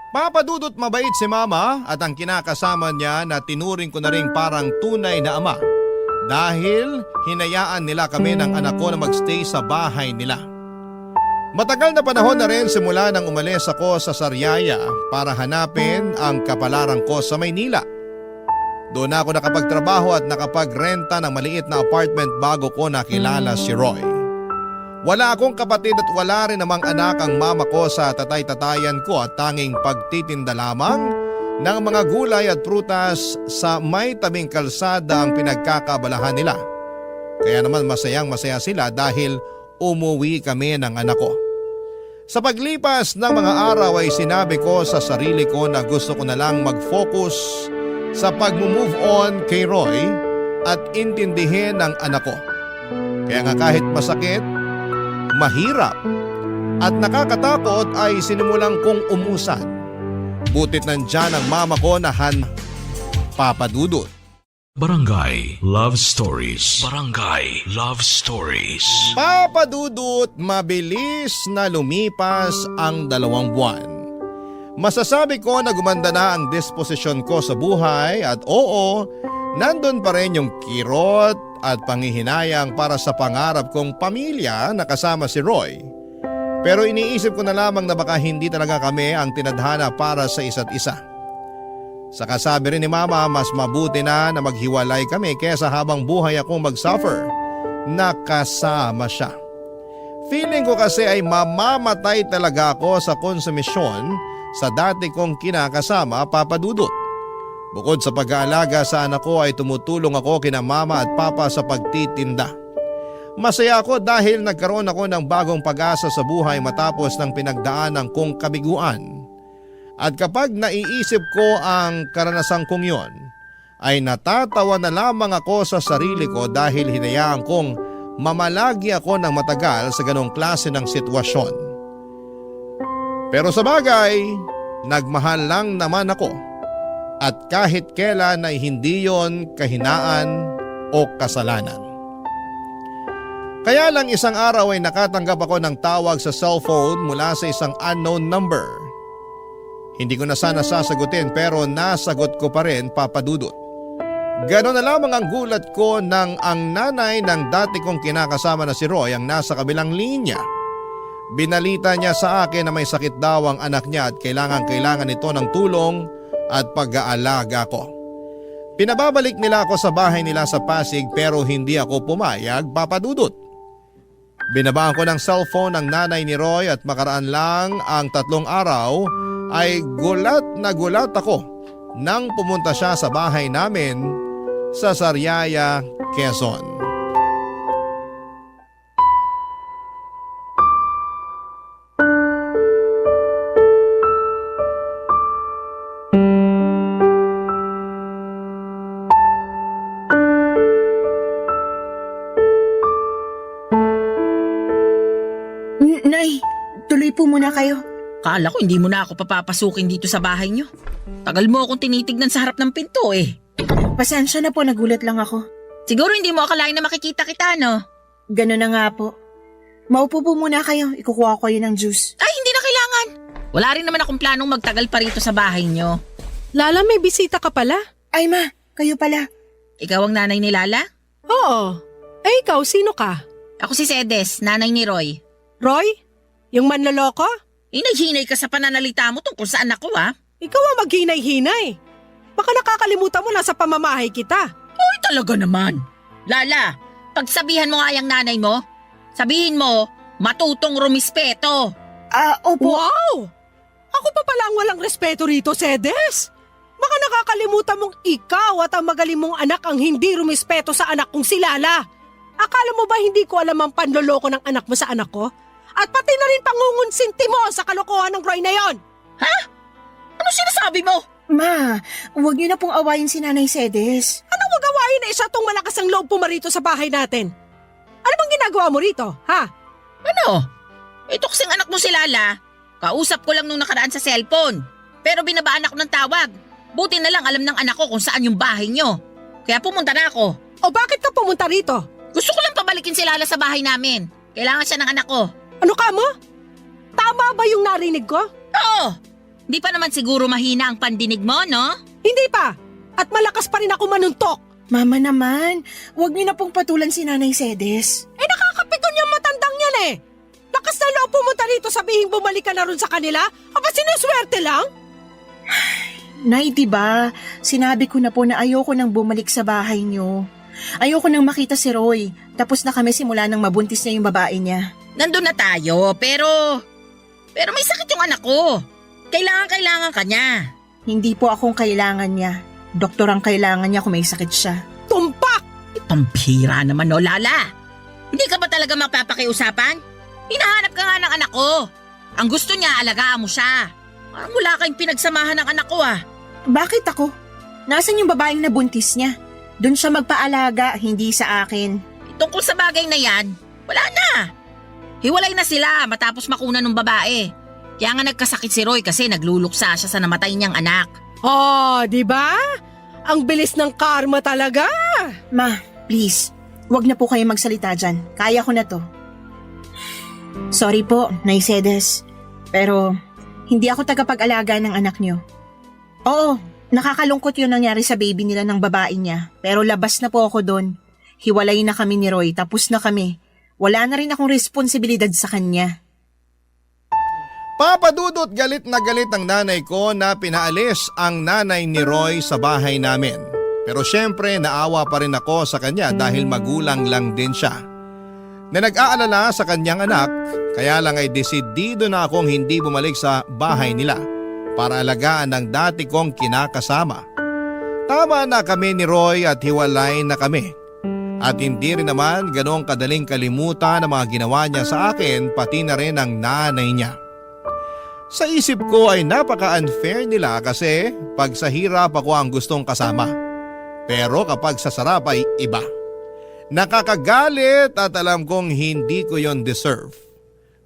Papadudot mabait si Mama at ang kinakasama niya na tinuring ko na rin parang tunay na ama dahil hinayaan nila kami ng anak ko na magstay sa bahay nila. Matagal na panahon na rin simula nang umalis ako sa Sariaya para hanapin ang kapalaran ko sa Maynila. Doon ako nakapagtrabaho at nakapagrenta ng maliit na apartment bago ko nakilala si Roy. Wala akong kapatid at wala rin namang anak ang mama ko sa tatay-tatayan ko at tanging pagtitinda lamang ng mga gulay at prutas sa may tabing kalsada ang pinagkakabalahan nila. Kaya naman masayang-masaya sila dahil umuwi kami ng anak ko. Sa paglipas ng mga araw ay sinabi ko sa sarili ko na gusto ko na lang mag-focus sa pag-move on kay Roy at intindihin ang anak ko. Kaya nga kahit masakit, mahirap at nakakatakot ay sinimulang kong umusad. Butit nandyan ang mama ko na Papadudot. Barangay Love Stories. Barangay Love Stories. Papadudot, mabilis na lumipas ang 2 buwan. Masasabi ko na gumanda na ang disposisyon ko sa buhay at oo, nandun pa rin yung kirot at panghihinayang para sa pangarap kong pamilya na kasama si Roy. Pero iniisip ko na lamang na baka hindi talaga kami ang tinadhana para sa isa't isa. Sa kasabi rin ni Mama, mas mabuti na maghiwalay kami kesa habang buhay akong mag-suffer na kasama siya. Feeling ko kasi ay mamamatay talaga ako sa konsumisyon sa dati kong kinakasama, Papadudot. Bukod sa pag-aalaga sa anak ko ay tumutulong ako kina Mama at Papa sa pagtitinda. Masaya ako dahil nagkaroon ako ng bagong pag-asa sa buhay matapos ng pinagdaanan kong kabiguan. At kapag naiisip ko ang karanasan kong yon, ay natatawa na lamang ako sa sarili ko dahil hinayaan kong mamalagi ako ng matagal sa ganong klase ng sitwasyon. Pero sa bagay, nagmahal lang naman ako at kahit kailan ay hindi yon kahinaan o kasalanan. Kaya lang isang araw ay nakatanggap ako ng tawag sa cellphone mula sa isang unknown number. Hindi ko na sana sasagutin pero nasagot ko pa rin, Papadudot. Ganon na lamang ang gulat ko nang ang nanay ng dati kong kinakasama na si Roy ang nasa kabilang linya. Binalita niya sa akin na may sakit daw ang anak niya at kailangan nito ng tulong at pag-aalaga ko. Pinababalik nila ako sa bahay nila sa Pasig pero hindi ako pumayag, Papadudot. Binabaan ko ng cellphone ng nanay ni Roy at makaraan lang ang 3 araw ay gulat na gulat ako nang pumunta siya sa bahay namin sa Sariaya, Quezon. Nay, tuloy po muna kayo. Kala ko hindi mo na ako papapasukin dito sa bahay niyo. Tagal mo akong tinitignan sa harap ng pinto eh. Pasensya na po, nagulat lang ako. Siguro hindi mo akalain na makikita kita, no? Ganun na nga po. Maupo po muna kayo, ikukuha ko kayo ng juice. Ay, hindi na kailangan. Wala rin naman akong planong magtagal pa rito sa bahay niyo. Lala, may bisita ka pala? Ay ma, kayo pala. Ikaw ang nanay ni Lala? Oo. Ay, ikaw, sino ka? Ako si Sedes, nanay ni Roy. Roy? Yung manloloko? Hinay-hinay ka sa pananalita mo tungkol sa anak ko, ha? Ikaw ang maghinay-hinay. Baka nakakalimutan mo nasa pamamahay kita. Ay, talaga naman. Lala, pagsabihan mo nga yung nanay mo, sabihin mo, matutong rumispeto. Opo. Wow! Ako pa pala ang walang respeto rito, Sedes. Baka nakakalimutan mong ikaw at ang magaling mong anak ang hindi rumispeto sa anak kong si Lala. Akala mo ba hindi ko alam ang panloloko ng anak mo sa anak ko? At pati na rin pangungunsinti mo sa kalokohan ng Roy na yon. Ha? Ano sinasabi mo? Ma, huwag niyo na pong awayin si Nanay Sedes. Ano wag gawain na isa tong malakas ang loob pumarito sa bahay natin? Ano bang ginagawa mo rito, ha? Ano? Ito kasing anak mo si Lala. Kausap ko lang nung nakaraan sa cellphone. Pero binabaan ako ng tawag. Buti na lang alam ng anak ko kung saan yung bahay nyo. Kaya pumunta na ako. O bakit ka pumunta rito? Gusto ko lang pabalikin si Lala sa bahay namin. Kailangan siya ng anak ko. Ano ka mo? Tama ba yung narinig ko? Oo! Di pa naman siguro mahina ang pandinig mo, no? Hindi pa. At malakas pa rin ako manuntok. Mama naman, huwag niyo na pong patulan si Nanay Sedes. Nakakapikon yung matandang yan eh. Lakas na loob pumunta rito sabihin bumalik ka na rin sa kanila? Aba sinuswerte lang? Nay, diba, sinabi ko na po na ayoko nang bumalik sa bahay niyo. Ayoko nang makita si Roy. Tapos na kami simula nang mabuntis niya yung babae niya. Nandun na tayo, pero may sakit yung anak ko. Kailangan ka niya. Hindi po akong kailangan niya. Doktor ang kailangan niya kung may sakit siya. Tumpak! Pampira naman, no, Lala? Hindi ka ba talaga mapapakiusapan? Hinahanap ka nga ng anak ko. Ang gusto niya, alagaan mo siya. Parang wala kayong pinagsamahan ng anak ko, ah. Bakit ako? Nasaan yung babaeng nabuntis niya? Doon siya magpaalaga, hindi sa akin. Tungkol sa bagay na yan, wala na. Hiwalay na sila matapos makuna ng babae. Kaya nga nagkasakit si Roy kasi nagluluksa siya sa namatay niyang anak. Oh, di ba? Ang bilis ng karma talaga. Ma, please, wag na po kayo magsalita dyan. Kaya ko na to. Sorry po, Nay Sedes. Pero hindi ako tagapag-alaga ng anak niyo. Oo, nakakalungkot yun nangyari sa baby nila ng babae niya. Pero labas na po ako doon. Hiwalay na kami ni Roy, tapos na kami. Wala na rin akong responsibilidad sa kanya. Papadudot galit na galit ang nanay ko na pinaalis ang nanay ni Roy sa bahay namin. Pero syempre naawa pa rin ako sa kanya dahil magulang lang din siya. Na nag-aalala sa kanyang anak, kaya lang ay desidido na akong hindi bumalik sa bahay nila para alagaan ang dati kong kinakasama. Tama na kami ni Roy at hiwalay na kami. At hindi rin naman ganong kadaling kalimutan ang mga ginawa niya sa akin pati na rin ang nanay niya. Sa isip ko ay napaka-unfair nila kasi pag sa hirap ako ang gustong kasama. Pero kapag sa sarap ay iba. Nakakagalit at alam kong hindi ko yon deserve.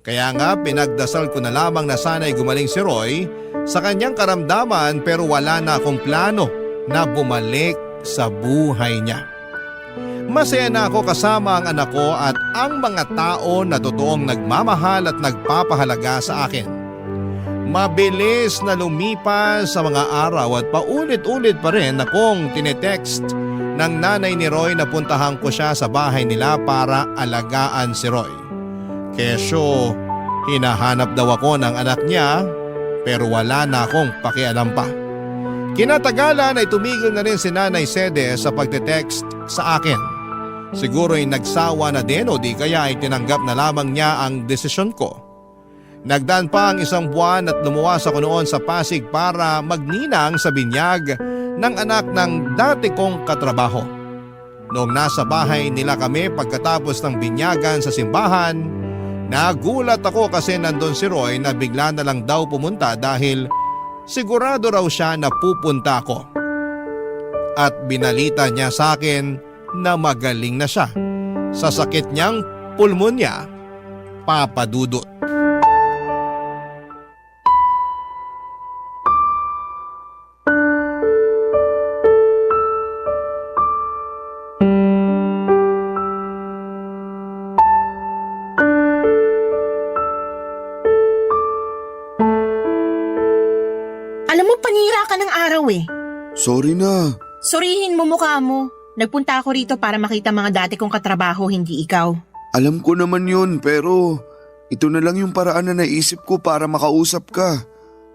Kaya nga pinagdasal ko na lamang na sana'y gumaling si Roy sa kanyang karamdaman pero wala na akong plano na bumalik sa buhay niya. Masaya na ako kasama ang anak ko at ang mga tao na totoong nagmamahal at nagpapahalaga sa akin. Mabilis na lumipas sa mga araw at paulit-ulit pa rin akong tinetext ng nanay ni Roy na puntahan ko siya sa bahay nila para alagaan si Roy. Kesyo, hinahanap daw ako ng anak niya pero wala na akong pakialam pa. Kinatagalan ay tumigil na rin si Nanay Sedes sa pagte-text sa akin. Siguro'y nagsawa na din o di kaya ay tinanggap na lamang niya ang desisyon ko. Nagdaan pa ang 1 buwan at lumuwas ako noon sa Pasig para magninang sa binyag ng anak ng dati kong katrabaho. Noong nasa bahay nila kami pagkatapos ng binyagan sa simbahan, nagulat ako kasi nandun si Roy na bigla na lang daw pumunta dahil sigurado raw siya na pupunta ako. At binalita niya sa akin na magaling na siya sa sakit niyang pulmonya, papadudot. Alam mo, panira ka ng araw eh. Sorry na. Surihin mo mukha mo. Nagpunta ako rito para makita mga dati kong katrabaho, hindi ikaw. Alam ko naman yun pero ito na lang yung paraan na naisip ko para makausap ka.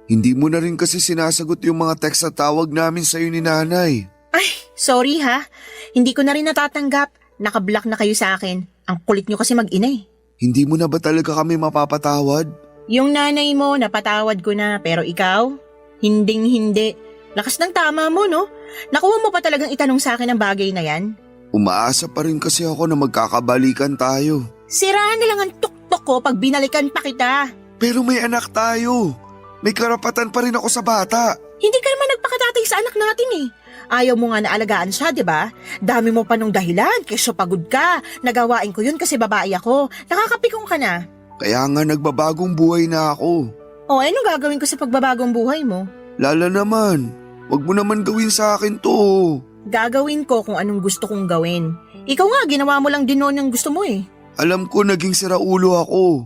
Hindi mo na rin kasi sinasagot yung mga text at tawag namin sa'yo ni nanay. Ay, sorry ha. Hindi ko na rin natatanggap. Nakablock na kayo sa akin. Ang kulit nyo kasi mag-ina eh. Hindi mo na ba talaga kami mapapatawad? Yung nanay mo, napatawad ko na. Pero ikaw, hinding-hindi. Lakas ng tama mo, no? Nakuha mo pa talagang itanong sa akin ang bagay na yan? Umaasa pa rin kasi ako na magkakabalikan tayo. Siraan na lang ang tuktok ko pag binalikan pa kita. Pero may anak tayo. May karapatan pa rin ako sa bata. Hindi ka naman nagpakatatay sa anak natin eh. Ayaw mo nga na alagaan siya, di ba? Dami mo pa nung dahilan, kesyo pagod ka. Nagawain ko yun kasi babae ako. Nakakapikong ka na. Kaya nga nagbabagong buhay na ako. O, anong gagawin ko sa pagbabagong buhay mo? Lala naman, wag mo naman gawin sa akin to. Gagawin ko kung anong gusto kong gawin. Ikaw nga, ginawa mo lang din noon yung gusto mo eh. Alam ko naging siraulo ako.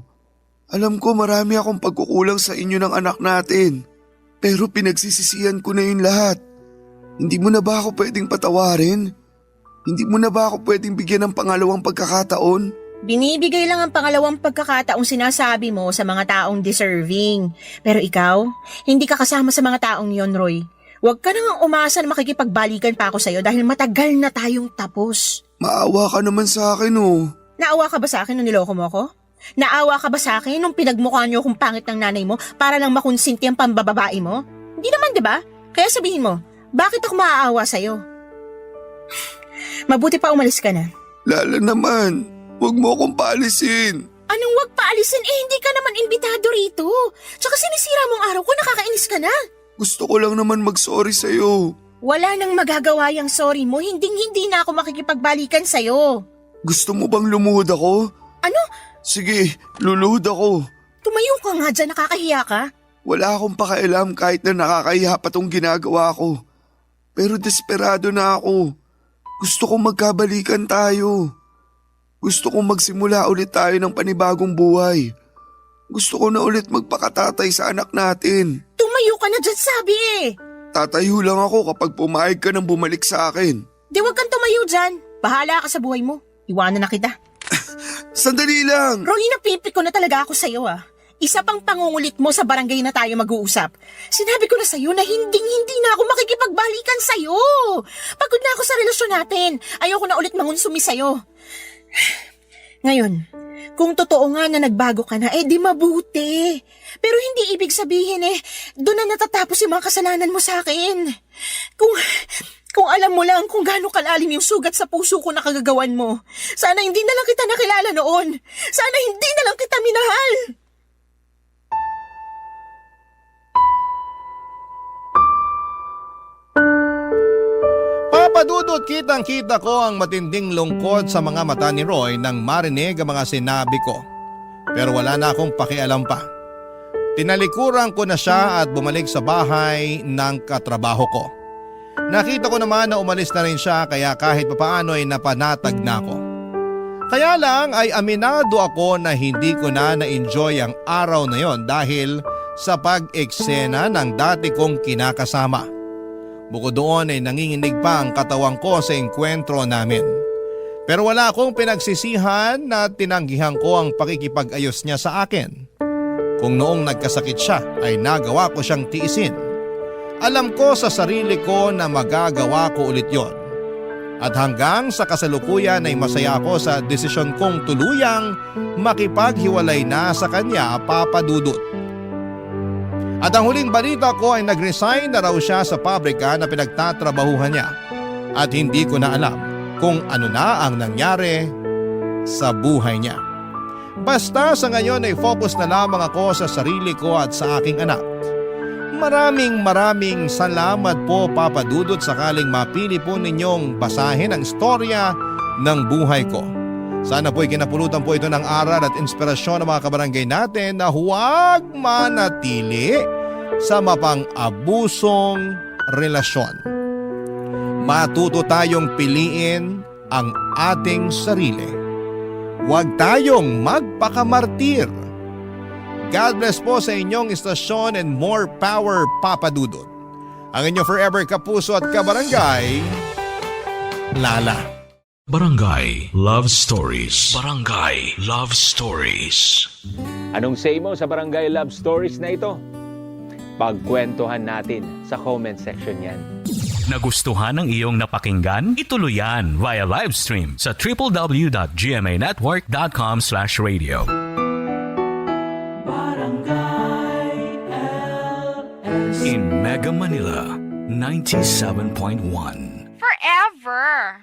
Alam ko marami akong pagkukulang sa inyo ng anak natin. Pero pinagsisisihan ko na yun lahat. Hindi mo na ba ako pwedeng patawarin? Hindi mo na ba ako pwedeng bigyan ng pangalawang pagkakataon? Binibigay lang ang pangalawang pagkakataong sinasabi mo sa mga taong deserving. Pero ikaw, hindi ka kasama sa mga taong yon, Roy. Huwag ka nang umasa na makikipagbalikan pa ako sa'yo dahil matagal na tayong tapos. Maawa ka naman sa akin oh. Naawa ka ba sa akin nung niloko mo ako? Naawa ka ba sa akin nung pinagmukha niyo kung pangit ng nanay mo para lang makonsinti ang pambababae mo? Hindi naman, di ba? Kaya sabihin mo, bakit ako maaawa sa'yo? Mabuti pa umalis ka na. Lala naman, huwag mo akong paalisin. Anong wag paalisin? Hindi ka naman imbitado rito. Tsaka sinisira mong araw ko, nakakainis ka na. Gusto ko lang naman mag-sorry sa'yo. Wala nang magagawa yung sorry mo, hindi na ako makikipagbalikan sa'yo. Gusto mo bang lumuhod ako? Ano? Sige, luluhod ako. Tumayo ka nga dyan, nakakahiya ka. Wala akong pakialam kahit na nakakahiya pa tong ginagawa ko. Pero desperado na ako. Gusto kong magkabalikan tayo. Gusto kong magsimula ulit tayo ng panibagong buhay. Gusto ko na ulit magpakatatay sa anak natin. Tumayo ka na dyan, sabi eh. Tatayo lang ako kapag pumayag ka nang bumalik sa akin. Di wag kang tumayo dyan. Bahala ka sa buhay mo. Iwanan na kita. Sandali lang! Roy, napipik ko na talaga ako sa'yo ah. Isa pang pangungulit mo sa barangay na tayo mag-uusap. Sinabi ko na sa'yo na hindi na ako makikipagbalikan sa'yo. Pagod na ako sa relasyon natin. Ayoko na ulit mangunsumi sa'yo. Ngayon, kung totoo nga na nagbago ka na, di mabuti. Pero hindi ibig sabihin doon na natatapos yung mga kasalanan mo sa akin. Kung alam mo lang kung gaano kalalim yung sugat sa puso ko na kagagawan mo. Sana hindi na lang kita nakilala noon. Sana hindi na lang kita minahal. Papadudot kitang-kita ko ang matinding lungkot sa mga mata ni Roy nang marinig ang mga sinabi ko. Pero wala na akong pakialam pa. Tinalikuran ko na siya at bumalik sa bahay ng katrabaho ko. Nakita ko naman na umalis na rin siya kaya kahit papaano ay napanatag na ako. Kaya lang ay aminado ako na hindi ko na na-enjoy ang araw na yon dahil sa pag-eksena ng dati kong kinakasama. Bukod doon ay nanginginig pa ang katawang ko sa engkwentro namin. Pero wala akong pinagsisihan na tinanggihan ko ang pakikipag-ayos niya sa akin. Kung noong nagkasakit siya ay nagawa ko siyang tiisin. Alam ko sa sarili ko na magagawa ko ulit yon. At hanggang sa kasalukuyan ay masaya ako sa desisyon kong tuluyang makipaghiwalay na sa kanya, Papa Dudut. At ang huling balita ko ay nag-resign na raw siya sa pabrika na pinagtatrabahuhan niya. At hindi ko na alam kung ano na ang nangyari sa buhay niya. Basta sa ngayon ay focus na lamang ako sa sarili ko at sa aking anak. Maraming salamat po, Papa Dudut, sakaling mapili po ninyong basahin ang istorya ng buhay ko. Sana po'y kinapulutan po ito ng aral at inspirasyon ng mga kabarangay natin na huwag manatili sa mapang-abusong relasyon. Matuto tayong piliin ang ating sarili. Huwag tayong magpakamartir. God bless po sa inyong istasyon and more power, Papa Dudut. Ang inyong forever kapuso at kabarangay, Lala. Barangay Love Stories. Barangay Love Stories. Anong say mo sa Barangay Love Stories na ito? Pagkwentuhan natin sa comment section yan. Nagustuhan ng iyong napakinggan? Ituloy yan via live stream sa www.gmanetwork.com/radio. In Mega Manila, 97.1. Forever.